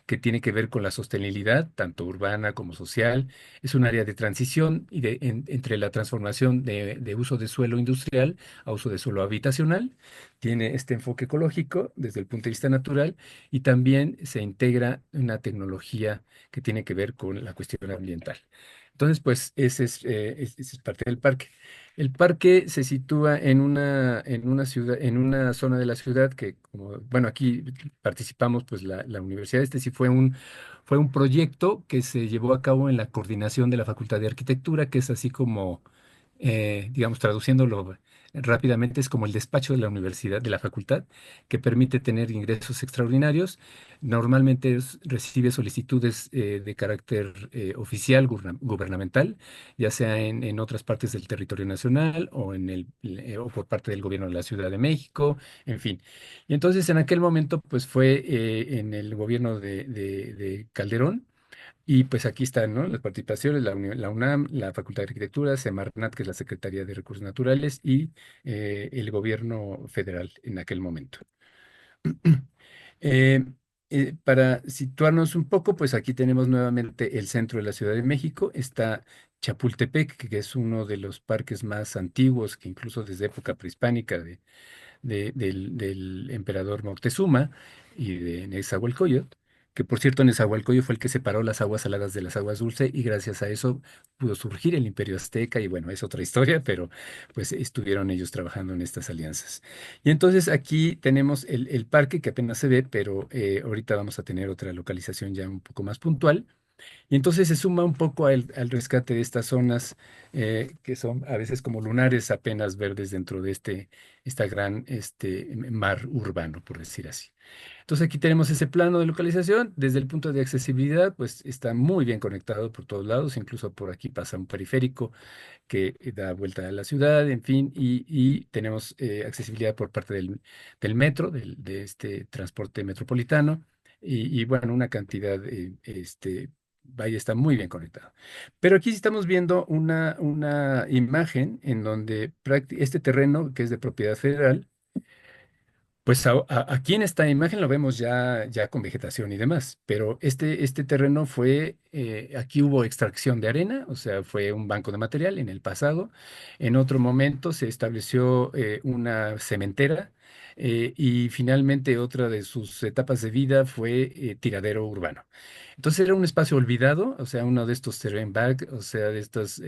[SPEAKER 1] que tiene que ver con la sostenibilidad, tanto urbana como social. Es un área de transición entre la transformación de uso de suelo industrial a uso de suelo habitacional. Tiene este enfoque ecológico desde el punto de vista natural y también se integra una tecnología que tiene que ver con la cuestión ambiental. Entonces, pues ese es parte del parque. El parque se sitúa en una ciudad, en una zona de la ciudad que, como, bueno, aquí participamos, pues la universidad, sí fue un proyecto que se llevó a cabo en la coordinación de la Facultad de Arquitectura, que es así como, digamos, traduciéndolo rápidamente, es como el despacho de la universidad, de la facultad, que permite tener ingresos extraordinarios. Normalmente recibe solicitudes de carácter oficial, gubernamental, ya sea en otras partes del territorio nacional o por parte del gobierno de la Ciudad de México, en fin. Y entonces en aquel momento, pues fue en el gobierno de Calderón Y pues aquí están, ¿no? Las participaciones, la UNAM, la Facultad de Arquitectura, Semarnat, que es la Secretaría de Recursos Naturales, y el gobierno federal en aquel momento. Eh, para situarnos un poco, pues aquí tenemos nuevamente el centro de la Ciudad de México. Está Chapultepec, que es uno de los parques más antiguos, que incluso desde época prehispánica del emperador Moctezuma y de Nezahualcóyotl, que por cierto Nezahualcóyotl fue el que separó las aguas saladas de las aguas dulces y gracias a eso pudo surgir el Imperio Azteca y bueno, es otra historia, pero pues estuvieron ellos trabajando en estas alianzas. Y entonces aquí tenemos el parque que apenas se ve, pero ahorita vamos a tener otra localización ya un poco más puntual. Y entonces se suma un poco al rescate de estas zonas que son a veces como lunares apenas verdes dentro de esta gran mar urbano, por decir así. Entonces aquí tenemos ese plano de localización. Desde el punto de accesibilidad, pues está muy bien conectado por todos lados. Incluso por aquí pasa un periférico que da vuelta a la ciudad, en fin, y tenemos accesibilidad por parte del metro, de este transporte metropolitano, y bueno, una cantidad, vaya, está muy bien conectado. Pero aquí sí estamos viendo una imagen en donde este terreno, que es de propiedad federal, pues aquí en esta imagen lo vemos ya con vegetación y demás, pero este terreno fue, aquí hubo extracción de arena, o sea, fue un banco de material en el pasado. En otro momento se estableció una cementera y finalmente otra de sus etapas de vida fue tiradero urbano. Entonces era un espacio olvidado, o sea, uno de estos terrain bag, o sea, de estos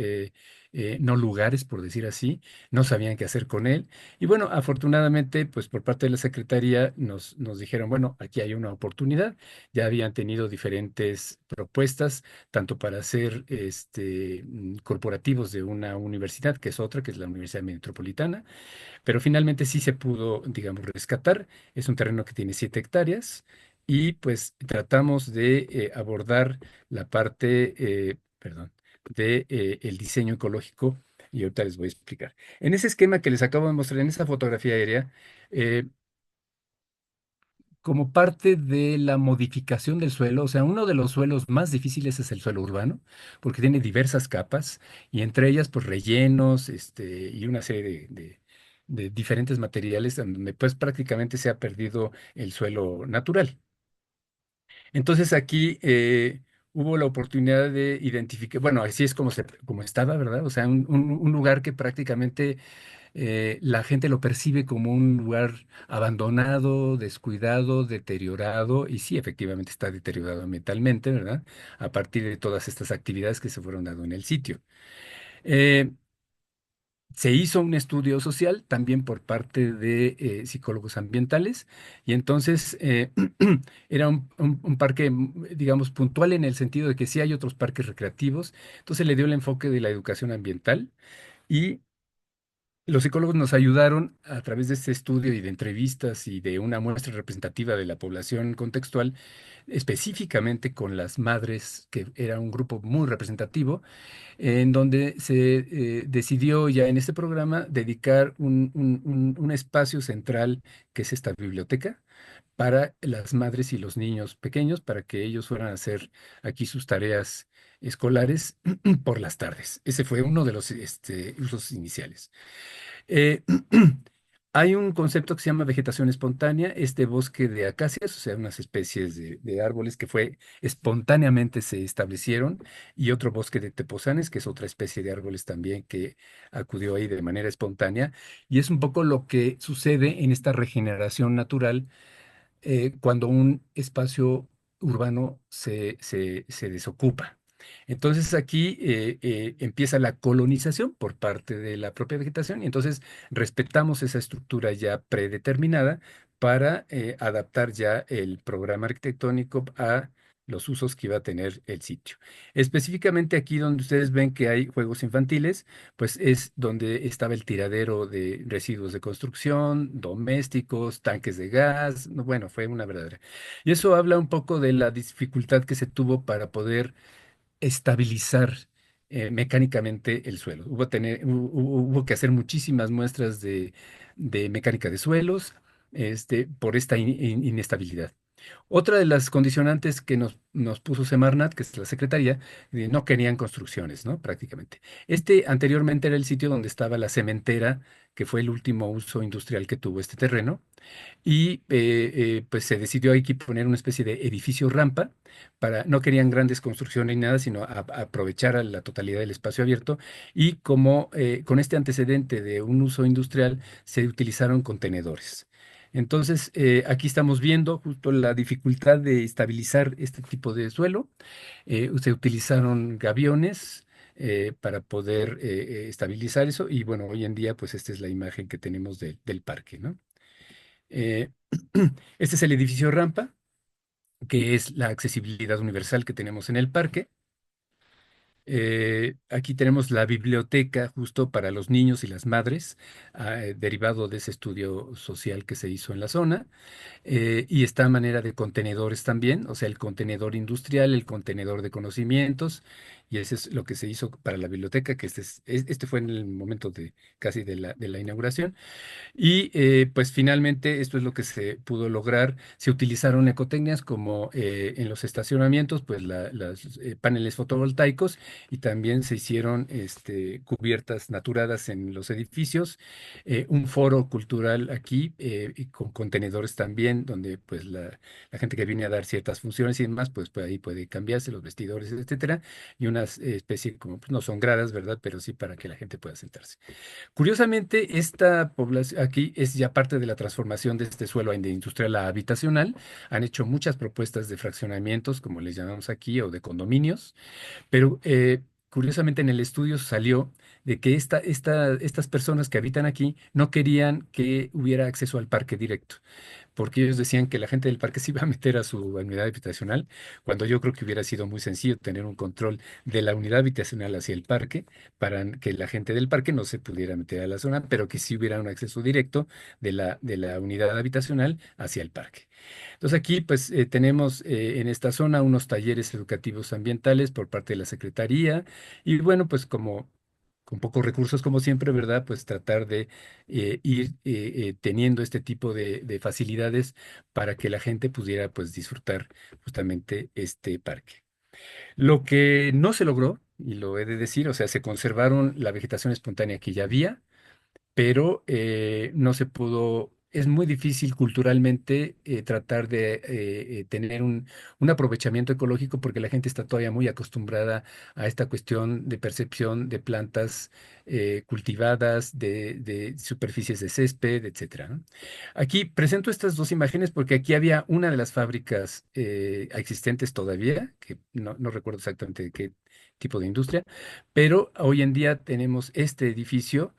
[SPEAKER 1] no lugares, por decir así, no sabían qué hacer con él. Y bueno, afortunadamente, pues por parte de la Secretaría nos dijeron, bueno, aquí hay una oportunidad. Ya habían tenido diferentes propuestas, tanto para ser corporativos de una universidad, que es otra, que es la Universidad Metropolitana, pero finalmente sí se pudo, digamos, rescatar. Es un terreno que tiene 7 hectáreas y pues tratamos de abordar la parte, perdón, de el diseño ecológico y ahorita les voy a explicar. En ese esquema que les acabo de mostrar, en esa fotografía aérea, eh, como parte de la modificación del suelo, o sea, uno de los suelos más difíciles es el suelo urbano, porque tiene diversas capas y entre ellas, pues, rellenos, y una serie de diferentes materiales en donde, pues, prácticamente se ha perdido el suelo natural. Entonces aquí hubo la oportunidad de identificar, bueno, así es como estaba, ¿verdad? O sea, un lugar que prácticamente la gente lo percibe como un lugar abandonado, descuidado, deteriorado, y sí, efectivamente está deteriorado ambientalmente, ¿verdad? A partir de todas estas actividades que se fueron dando en el sitio. Eh, Se hizo un estudio social también por parte de psicólogos ambientales y entonces era un parque, digamos, puntual en el sentido de que sí hay otros parques recreativos, entonces le dio el enfoque de la educación ambiental y los psicólogos nos ayudaron a través de este estudio y de entrevistas y de una muestra representativa de la población contextual, específicamente con las madres, que era un grupo muy representativo, en donde se decidió ya en este programa dedicar un espacio central, que es esta biblioteca, para las madres y los niños pequeños, para que ellos fueran a hacer aquí sus tareas escolares por las tardes. Ese fue uno de los usos iniciales. Eh, Hay un concepto que se llama vegetación espontánea, este bosque de acacias, o sea, unas especies de árboles que fue espontáneamente se establecieron, y otro bosque de tepozanes, que es otra especie de árboles también que acudió ahí de manera espontánea, y es un poco lo que sucede en esta regeneración natural cuando un espacio urbano se desocupa. Entonces aquí empieza la colonización por parte de la propia vegetación y entonces respetamos esa estructura ya predeterminada para adaptar ya el programa arquitectónico a los usos que iba a tener el sitio. Específicamente aquí donde ustedes ven que hay juegos infantiles, pues es donde estaba el tiradero de residuos de construcción, domésticos, tanques de gas, no, bueno, fue una verdadera. Y eso habla un poco de la dificultad que se tuvo para poder estabilizar mecánicamente el suelo. Hubo que hacer muchísimas muestras de mecánica de suelos, por esta inestabilidad. Otra de las condicionantes que nos puso Semarnat, que es la Secretaría, no querían construcciones, ¿no? Prácticamente. Este anteriormente era el sitio donde estaba la cementera, que fue el último uso industrial que tuvo este terreno. Y pues se decidió aquí poner una especie de edificio rampa para, no querían grandes construcciones ni nada, sino aprovechar a la totalidad del espacio abierto. Y como con este antecedente de un uso industrial, se utilizaron contenedores. Entonces, aquí estamos viendo justo la dificultad de estabilizar este tipo de suelo. Se utilizaron gaviones para poder estabilizar eso. Y bueno, hoy en día, pues esta es la imagen que tenemos del parque, ¿no? Eh, este es el edificio rampa, que es la accesibilidad universal que tenemos en el parque. Aquí tenemos la biblioteca justo para los niños y las madres, derivado de ese estudio social que se hizo en la zona. Y está a manera de contenedores también, o sea, el contenedor industrial, el contenedor de conocimientos, y ese es lo que se hizo para la biblioteca, que este fue en el momento de casi de la inauguración. Y pues finalmente esto es lo que se pudo lograr. Se utilizaron ecotecnias como en los estacionamientos, pues las paneles fotovoltaicos, y también se hicieron cubiertas naturadas en los edificios, un foro cultural aquí y con contenedores también, donde pues la gente que viene a dar ciertas funciones y demás, pues ahí puede cambiarse los vestidores, etcétera, y unas especie como, pues no son gradas, ¿verdad? Pero sí para que la gente pueda sentarse. Curiosamente, esta población aquí es ya parte de la transformación de este suelo de industrial a habitacional. Han hecho muchas propuestas de fraccionamientos, como les llamamos aquí, o de condominios, pero curiosamente en el estudio salió de que estas personas que habitan aquí no querían que hubiera acceso al parque directo, porque ellos decían que la gente del parque se iba a meter a su unidad habitacional, cuando yo creo que hubiera sido muy sencillo tener un control de la unidad habitacional hacia el parque, para que la gente del parque no se pudiera meter a la zona, pero que sí hubiera un acceso directo de la unidad habitacional hacia el parque. Entonces aquí pues tenemos en esta zona unos talleres educativos ambientales por parte de la Secretaría y bueno, pues como con pocos recursos como siempre, ¿verdad? Pues tratar de ir teniendo este tipo de facilidades para que la gente pudiera pues disfrutar justamente este parque. Lo que no se logró, y lo he de decir, o sea, se conservaron la vegetación espontánea que ya había, pero no se pudo, es muy difícil culturalmente tratar de tener un aprovechamiento ecológico porque la gente está todavía muy acostumbrada a esta cuestión de percepción de plantas cultivadas, de superficies de césped, etcétera, ¿no? Aquí presento estas dos imágenes porque aquí había una de las fábricas existentes todavía, que no recuerdo exactamente de qué tipo de industria, pero hoy en día tenemos este edificio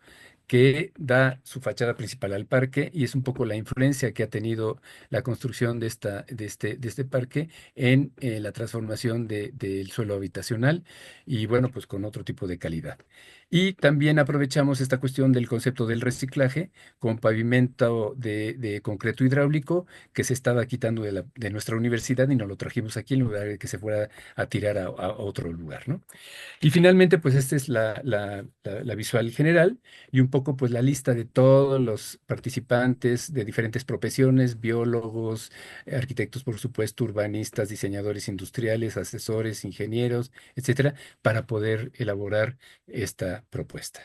[SPEAKER 1] que da su fachada principal al parque y es un poco la influencia que ha tenido la construcción de este parque en la transformación del suelo habitacional y bueno, pues con otro tipo de calidad. Y también aprovechamos esta cuestión del concepto del reciclaje con pavimento de concreto hidráulico que se estaba quitando de nuestra universidad y nos lo trajimos aquí en lugar de que se fuera a tirar a otro lugar, ¿no? Y finalmente, pues esta es la visual general y un poco pues la lista de todos los participantes de diferentes profesiones, biólogos, arquitectos, por supuesto, urbanistas, diseñadores industriales, asesores, ingenieros, etcétera, para poder elaborar esta propuesta.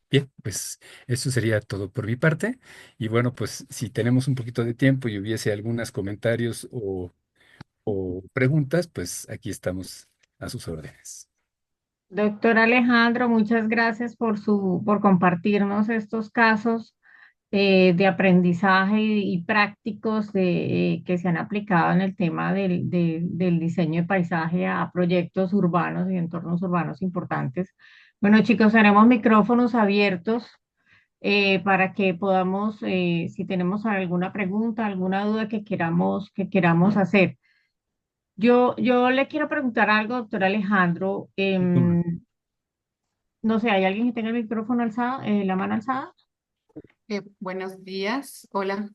[SPEAKER 1] Bien, pues eso sería todo por mi parte. Y bueno, pues si tenemos un poquito de tiempo y hubiese algunos comentarios o preguntas, pues aquí estamos a sus órdenes.
[SPEAKER 2] Doctor Alejandro, muchas gracias por compartirnos estos casos de aprendizaje y prácticos que se han aplicado en el tema del diseño de paisaje a proyectos urbanos y entornos urbanos importantes. Bueno, chicos, tenemos micrófonos abiertos para que podamos, si tenemos alguna pregunta, alguna duda que queramos hacer. Yo le quiero preguntar algo, doctor Alejandro. No sé, ¿hay alguien que tenga el micrófono alzado, la mano alzada?
[SPEAKER 3] Buenos días, hola,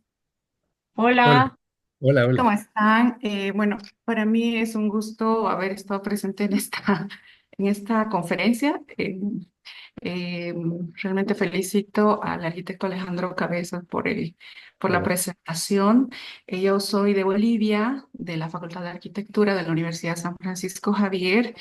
[SPEAKER 1] Hola,
[SPEAKER 2] Hola.
[SPEAKER 1] hola,
[SPEAKER 3] ¿cómo
[SPEAKER 1] hola.
[SPEAKER 3] están? Bueno, para mí es un gusto haber estado presente en en esta conferencia. Eh, Realmente felicito al arquitecto Alejandro Cabezas por
[SPEAKER 1] qué
[SPEAKER 3] la
[SPEAKER 1] bueno.
[SPEAKER 3] presentación. Yo soy de Bolivia, de la Facultad de Arquitectura de la Universidad San Francisco Javier.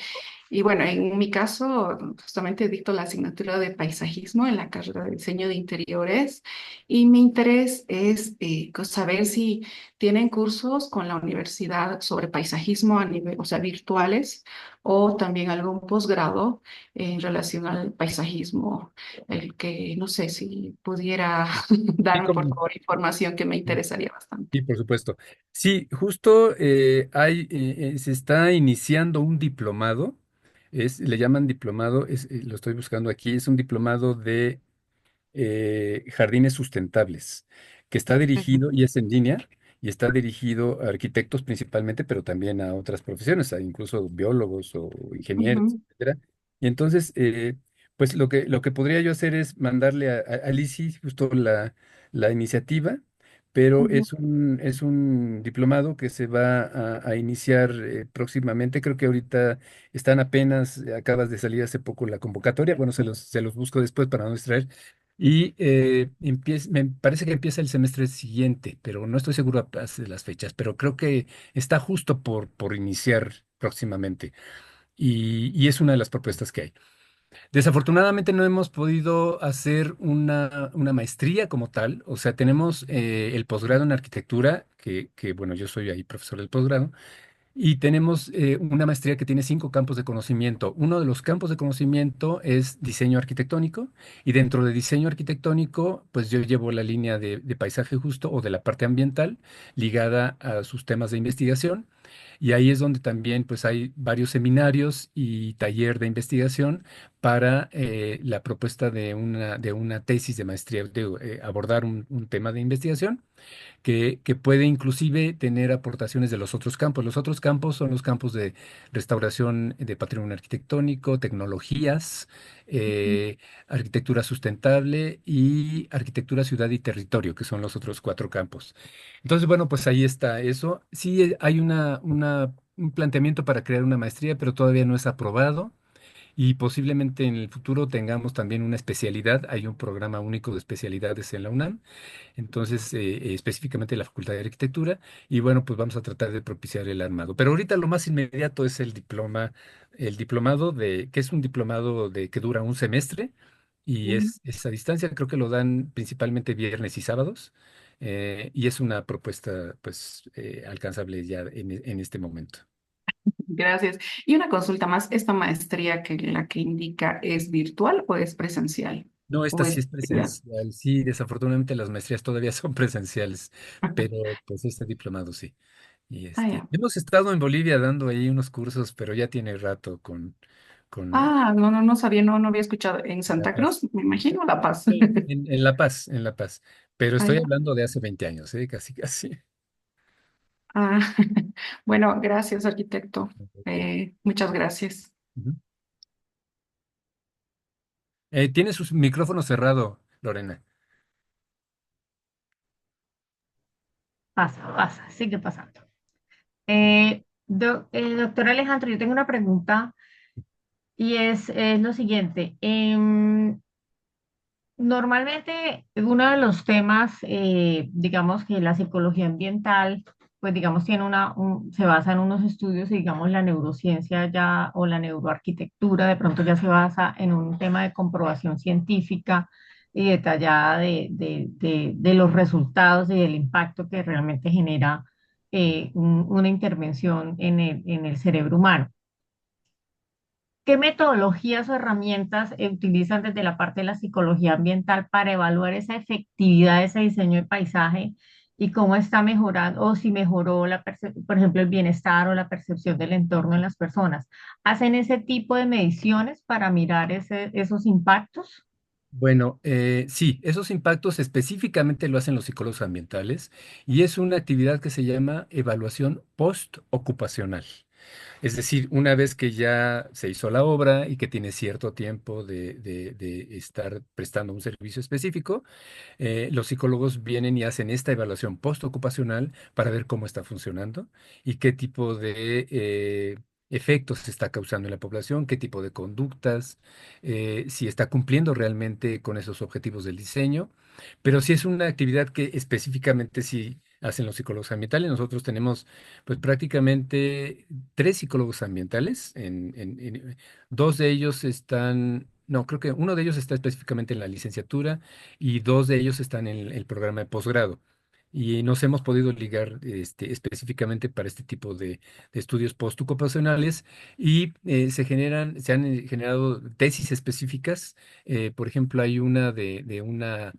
[SPEAKER 3] Y bueno, en mi caso, justamente dicto la asignatura de paisajismo en la carrera de diseño de interiores y mi interés es saber si tienen cursos con la universidad sobre paisajismo a nivel, o sea, virtuales o también algún posgrado en relación al paisajismo, el que no sé si pudiera
[SPEAKER 1] Sí,
[SPEAKER 3] darme
[SPEAKER 1] cómo
[SPEAKER 3] por
[SPEAKER 1] no.
[SPEAKER 3] favor información que me interesaría bastante.
[SPEAKER 1] Sí, por supuesto. Sí, justo se está iniciando un diplomado, le llaman diplomado, lo estoy buscando aquí, es un diplomado de jardines sustentables, que está
[SPEAKER 3] Ujú,
[SPEAKER 1] dirigido y es en línea, y está dirigido a arquitectos principalmente, pero también a otras profesiones, a incluso biólogos o ingenieros,
[SPEAKER 3] ujú,
[SPEAKER 1] etcétera. Y entonces, pues lo que podría yo hacer es mandarle a Lizzy justo la iniciativa, pero
[SPEAKER 3] ujú,
[SPEAKER 1] es un diplomado que se va a iniciar próximamente. Creo que ahorita están apenas, acabas de salir hace poco la convocatoria. Bueno, se los busco después para no distraer. Y me parece que empieza el semestre siguiente, pero no estoy seguro de las fechas, pero creo que está justo por iniciar próximamente. Y es una de las propuestas que hay. Desafortunadamente no hemos podido hacer una maestría como tal, o sea, tenemos el posgrado en arquitectura, bueno, yo soy ahí profesor del posgrado, y tenemos una maestría que tiene 5 campos de conocimiento. Uno de los campos de conocimiento es diseño arquitectónico y dentro de diseño arquitectónico, pues yo llevo la línea de paisaje justo o de la parte ambiental ligada a sus temas de investigación. Y ahí es donde también pues hay varios seminarios y taller de investigación para la propuesta de una tesis de maestría, de abordar un tema de investigación que puede inclusive tener aportaciones de los otros campos. Los otros campos son los campos de restauración de patrimonio arquitectónico, tecnologías,
[SPEAKER 3] ujú.
[SPEAKER 1] arquitectura sustentable y arquitectura, ciudad y territorio, que son los otros 4 campos. Entonces, bueno, pues ahí está eso. Sí, hay un planteamiento para crear una maestría, pero todavía no es aprobado. Y posiblemente en el futuro tengamos también una especialidad. Hay un programa único de especialidades en la UNAM, entonces específicamente la Facultad de Arquitectura, y bueno, pues vamos a tratar de propiciar el armado. Pero ahorita lo más inmediato es el diplomado que es un diplomado que dura un semestre y
[SPEAKER 3] Ujú.
[SPEAKER 1] es a distancia, creo que lo dan principalmente viernes y sábados, y es una propuesta pues alcanzable ya en este momento.
[SPEAKER 3] Gracias. Y una consulta más, ¿esta maestría que la que indica es virtual o es presencial?
[SPEAKER 1] No, esta
[SPEAKER 3] ¿O
[SPEAKER 1] sí
[SPEAKER 3] es
[SPEAKER 1] es
[SPEAKER 3] híbrida?
[SPEAKER 1] presencial. Sí, desafortunadamente las maestrías todavía son presenciales, pero pues este diplomado sí. Y
[SPEAKER 3] Ah, ya.
[SPEAKER 1] hemos estado en Bolivia dando ahí unos cursos, pero ya tiene rato con
[SPEAKER 3] Ah, no, no, no sabía, no, no había escuchado. ¿En
[SPEAKER 1] La
[SPEAKER 3] Santa
[SPEAKER 1] Paz.
[SPEAKER 3] Cruz? Me imagino La Paz.
[SPEAKER 2] Sí.
[SPEAKER 1] En La Paz, en La Paz. Pero
[SPEAKER 3] Ah,
[SPEAKER 1] estoy
[SPEAKER 3] ya.
[SPEAKER 1] hablando de hace 20 años, casi, casi.
[SPEAKER 3] Ah, bueno, gracias, arquitecto.
[SPEAKER 1] Ok.
[SPEAKER 3] Muchas gracias.
[SPEAKER 1] Ujú. Tiene su micrófono cerrado, Lorena.
[SPEAKER 2] Pasa, sigue pasando. Doctor Alejandro, yo tengo una pregunta y es lo siguiente. Normalmente uno de los temas, digamos que la psicología ambiental, pues digamos se basa en unos estudios y digamos la neurociencia ya o la neuroarquitectura de pronto ya se basa en un tema de comprobación científica y detallada de los resultados y del impacto que realmente genera una intervención en el cerebro humano. ¿Qué metodologías o herramientas utilizan desde la parte de la psicología ambiental para evaluar esa efectividad de ese diseño de paisaje y cómo está mejorando o si mejoró por ejemplo, el bienestar o la percepción del entorno en las personas? ¿Hacen ese tipo de mediciones para mirar esos impactos?
[SPEAKER 1] Bueno, sí, esos impactos específicamente lo hacen los psicólogos ambientales y es una actividad que se llama evaluación post-ocupacional. Es decir, una vez que ya se hizo la obra y que tiene cierto tiempo de estar prestando un servicio específico, los psicólogos vienen y hacen esta evaluación postocupacional para ver cómo está funcionando y qué tipo de efectos se está causando en la población, qué tipo de conductas, si está cumpliendo realmente con esos objetivos del diseño. pero sí es una actividad que específicamente sí hacen los psicólogos ambientales. Nosotros tenemos pues prácticamente tres psicólogos ambientales, dos de ellos están, no, creo que uno de ellos está específicamente en la licenciatura y dos de ellos están en el programa de posgrado. Y nos hemos podido ligar específicamente para este tipo de estudios postocupacionales y se han generado tesis específicas. Por ejemplo, hay una de una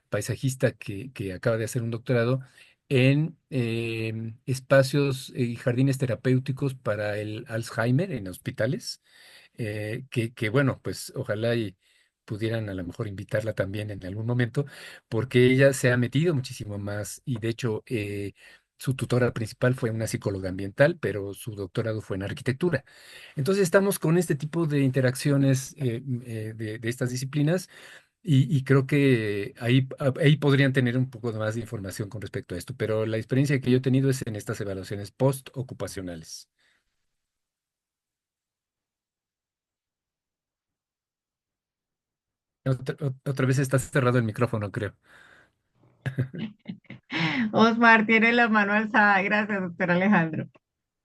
[SPEAKER 1] paisajista que acaba de hacer un doctorado en espacios y jardines terapéuticos para el Alzheimer en hospitales, bueno, pues ojalá y pudieran a lo mejor invitarla también en algún momento, porque ella se ha metido muchísimo más y de hecho su tutora principal fue una psicóloga ambiental, pero su doctorado fue en arquitectura. Entonces estamos con este tipo de interacciones de estas disciplinas y creo que ahí podrían tener un poco más de información con respecto a esto, pero la experiencia que yo he tenido es en estas evaluaciones post-ocupacionales. Otra vez está cerrado el micrófono, creo.
[SPEAKER 2] Osmar tiene la mano alzada. Gracias, doctor Alejandro.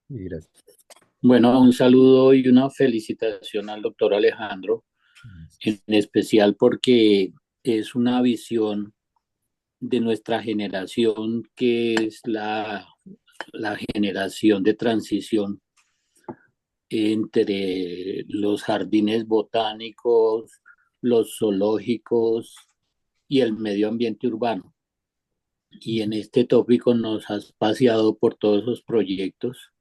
[SPEAKER 1] Y gracias.
[SPEAKER 4] Bueno, un saludo y una felicitación al doctor Alejandro, en especial porque es una visión de nuestra generación que es la generación de transición entre los jardines botánicos, los zoológicos y el medio ambiente urbano. Y en este tópico nos has paseado por todos esos proyectos,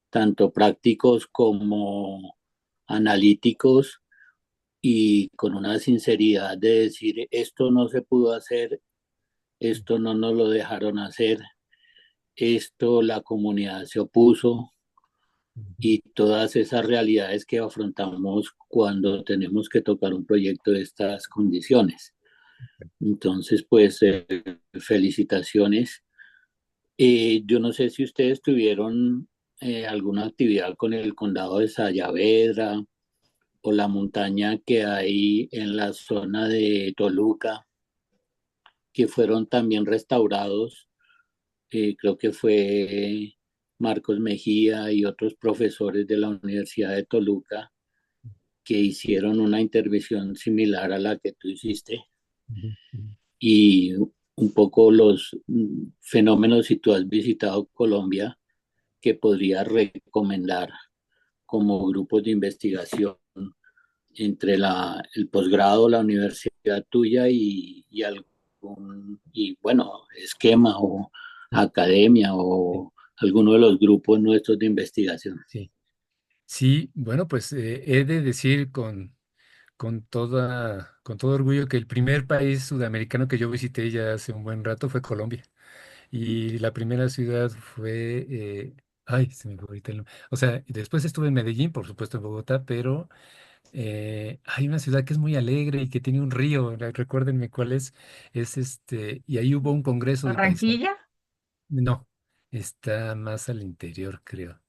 [SPEAKER 4] tanto prácticos como analíticos, y con una sinceridad de decir, esto no se pudo hacer, esto no nos lo dejaron hacer, esto la comunidad se opuso, y todas esas realidades que afrontamos cuando tenemos que tocar un proyecto de estas condiciones. Entonces, pues, felicitaciones. Yo no sé si ustedes tuvieron alguna actividad con el condado de Sayavedra o la montaña que hay en la zona de Toluca, que fueron también restaurados. Creo que fue Marcos Mejía y otros profesores de la Universidad de Toluca que hicieron una intervención similar a la que tú hiciste,
[SPEAKER 1] Ujú, ujú.
[SPEAKER 4] y un poco los fenómenos, si tú has visitado Colombia, que podrías recomendar como grupos de investigación entre el posgrado, la universidad tuya y algún, y bueno, esquema o
[SPEAKER 1] Sí,
[SPEAKER 4] academia
[SPEAKER 1] sí,
[SPEAKER 4] o alguno de los grupos nuestros de investigación.
[SPEAKER 1] sí. Sí, bueno, pues he de decir con todo orgullo que el primer país sudamericano que yo visité ya hace un buen rato fue Colombia. Y la primera ciudad fue, ay, se me fue ahorita el nombre. O sea, después estuve en Medellín, por supuesto en Bogotá, pero hay una ciudad que es muy alegre y que tiene un río, recuérdenme cuál es y ahí hubo un congreso de paisajes.
[SPEAKER 2] Barranquilla.
[SPEAKER 1] No, está más al interior, creo.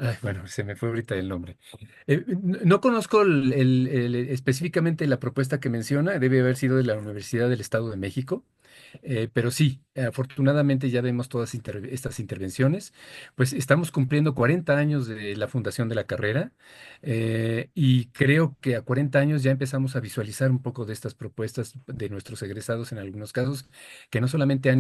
[SPEAKER 1] Ay, bueno, se me fue ahorita el nombre. No conozco específicamente la propuesta que menciona, debe haber sido de la Universidad del Estado de México, pero sí, afortunadamente ya vemos todas estas intervenciones, pues estamos cumpliendo 40 años de la fundación de la carrera y creo que a 40 años ya empezamos a visualizar un poco de estas propuestas de nuestros egresados en algunos casos, que no solamente han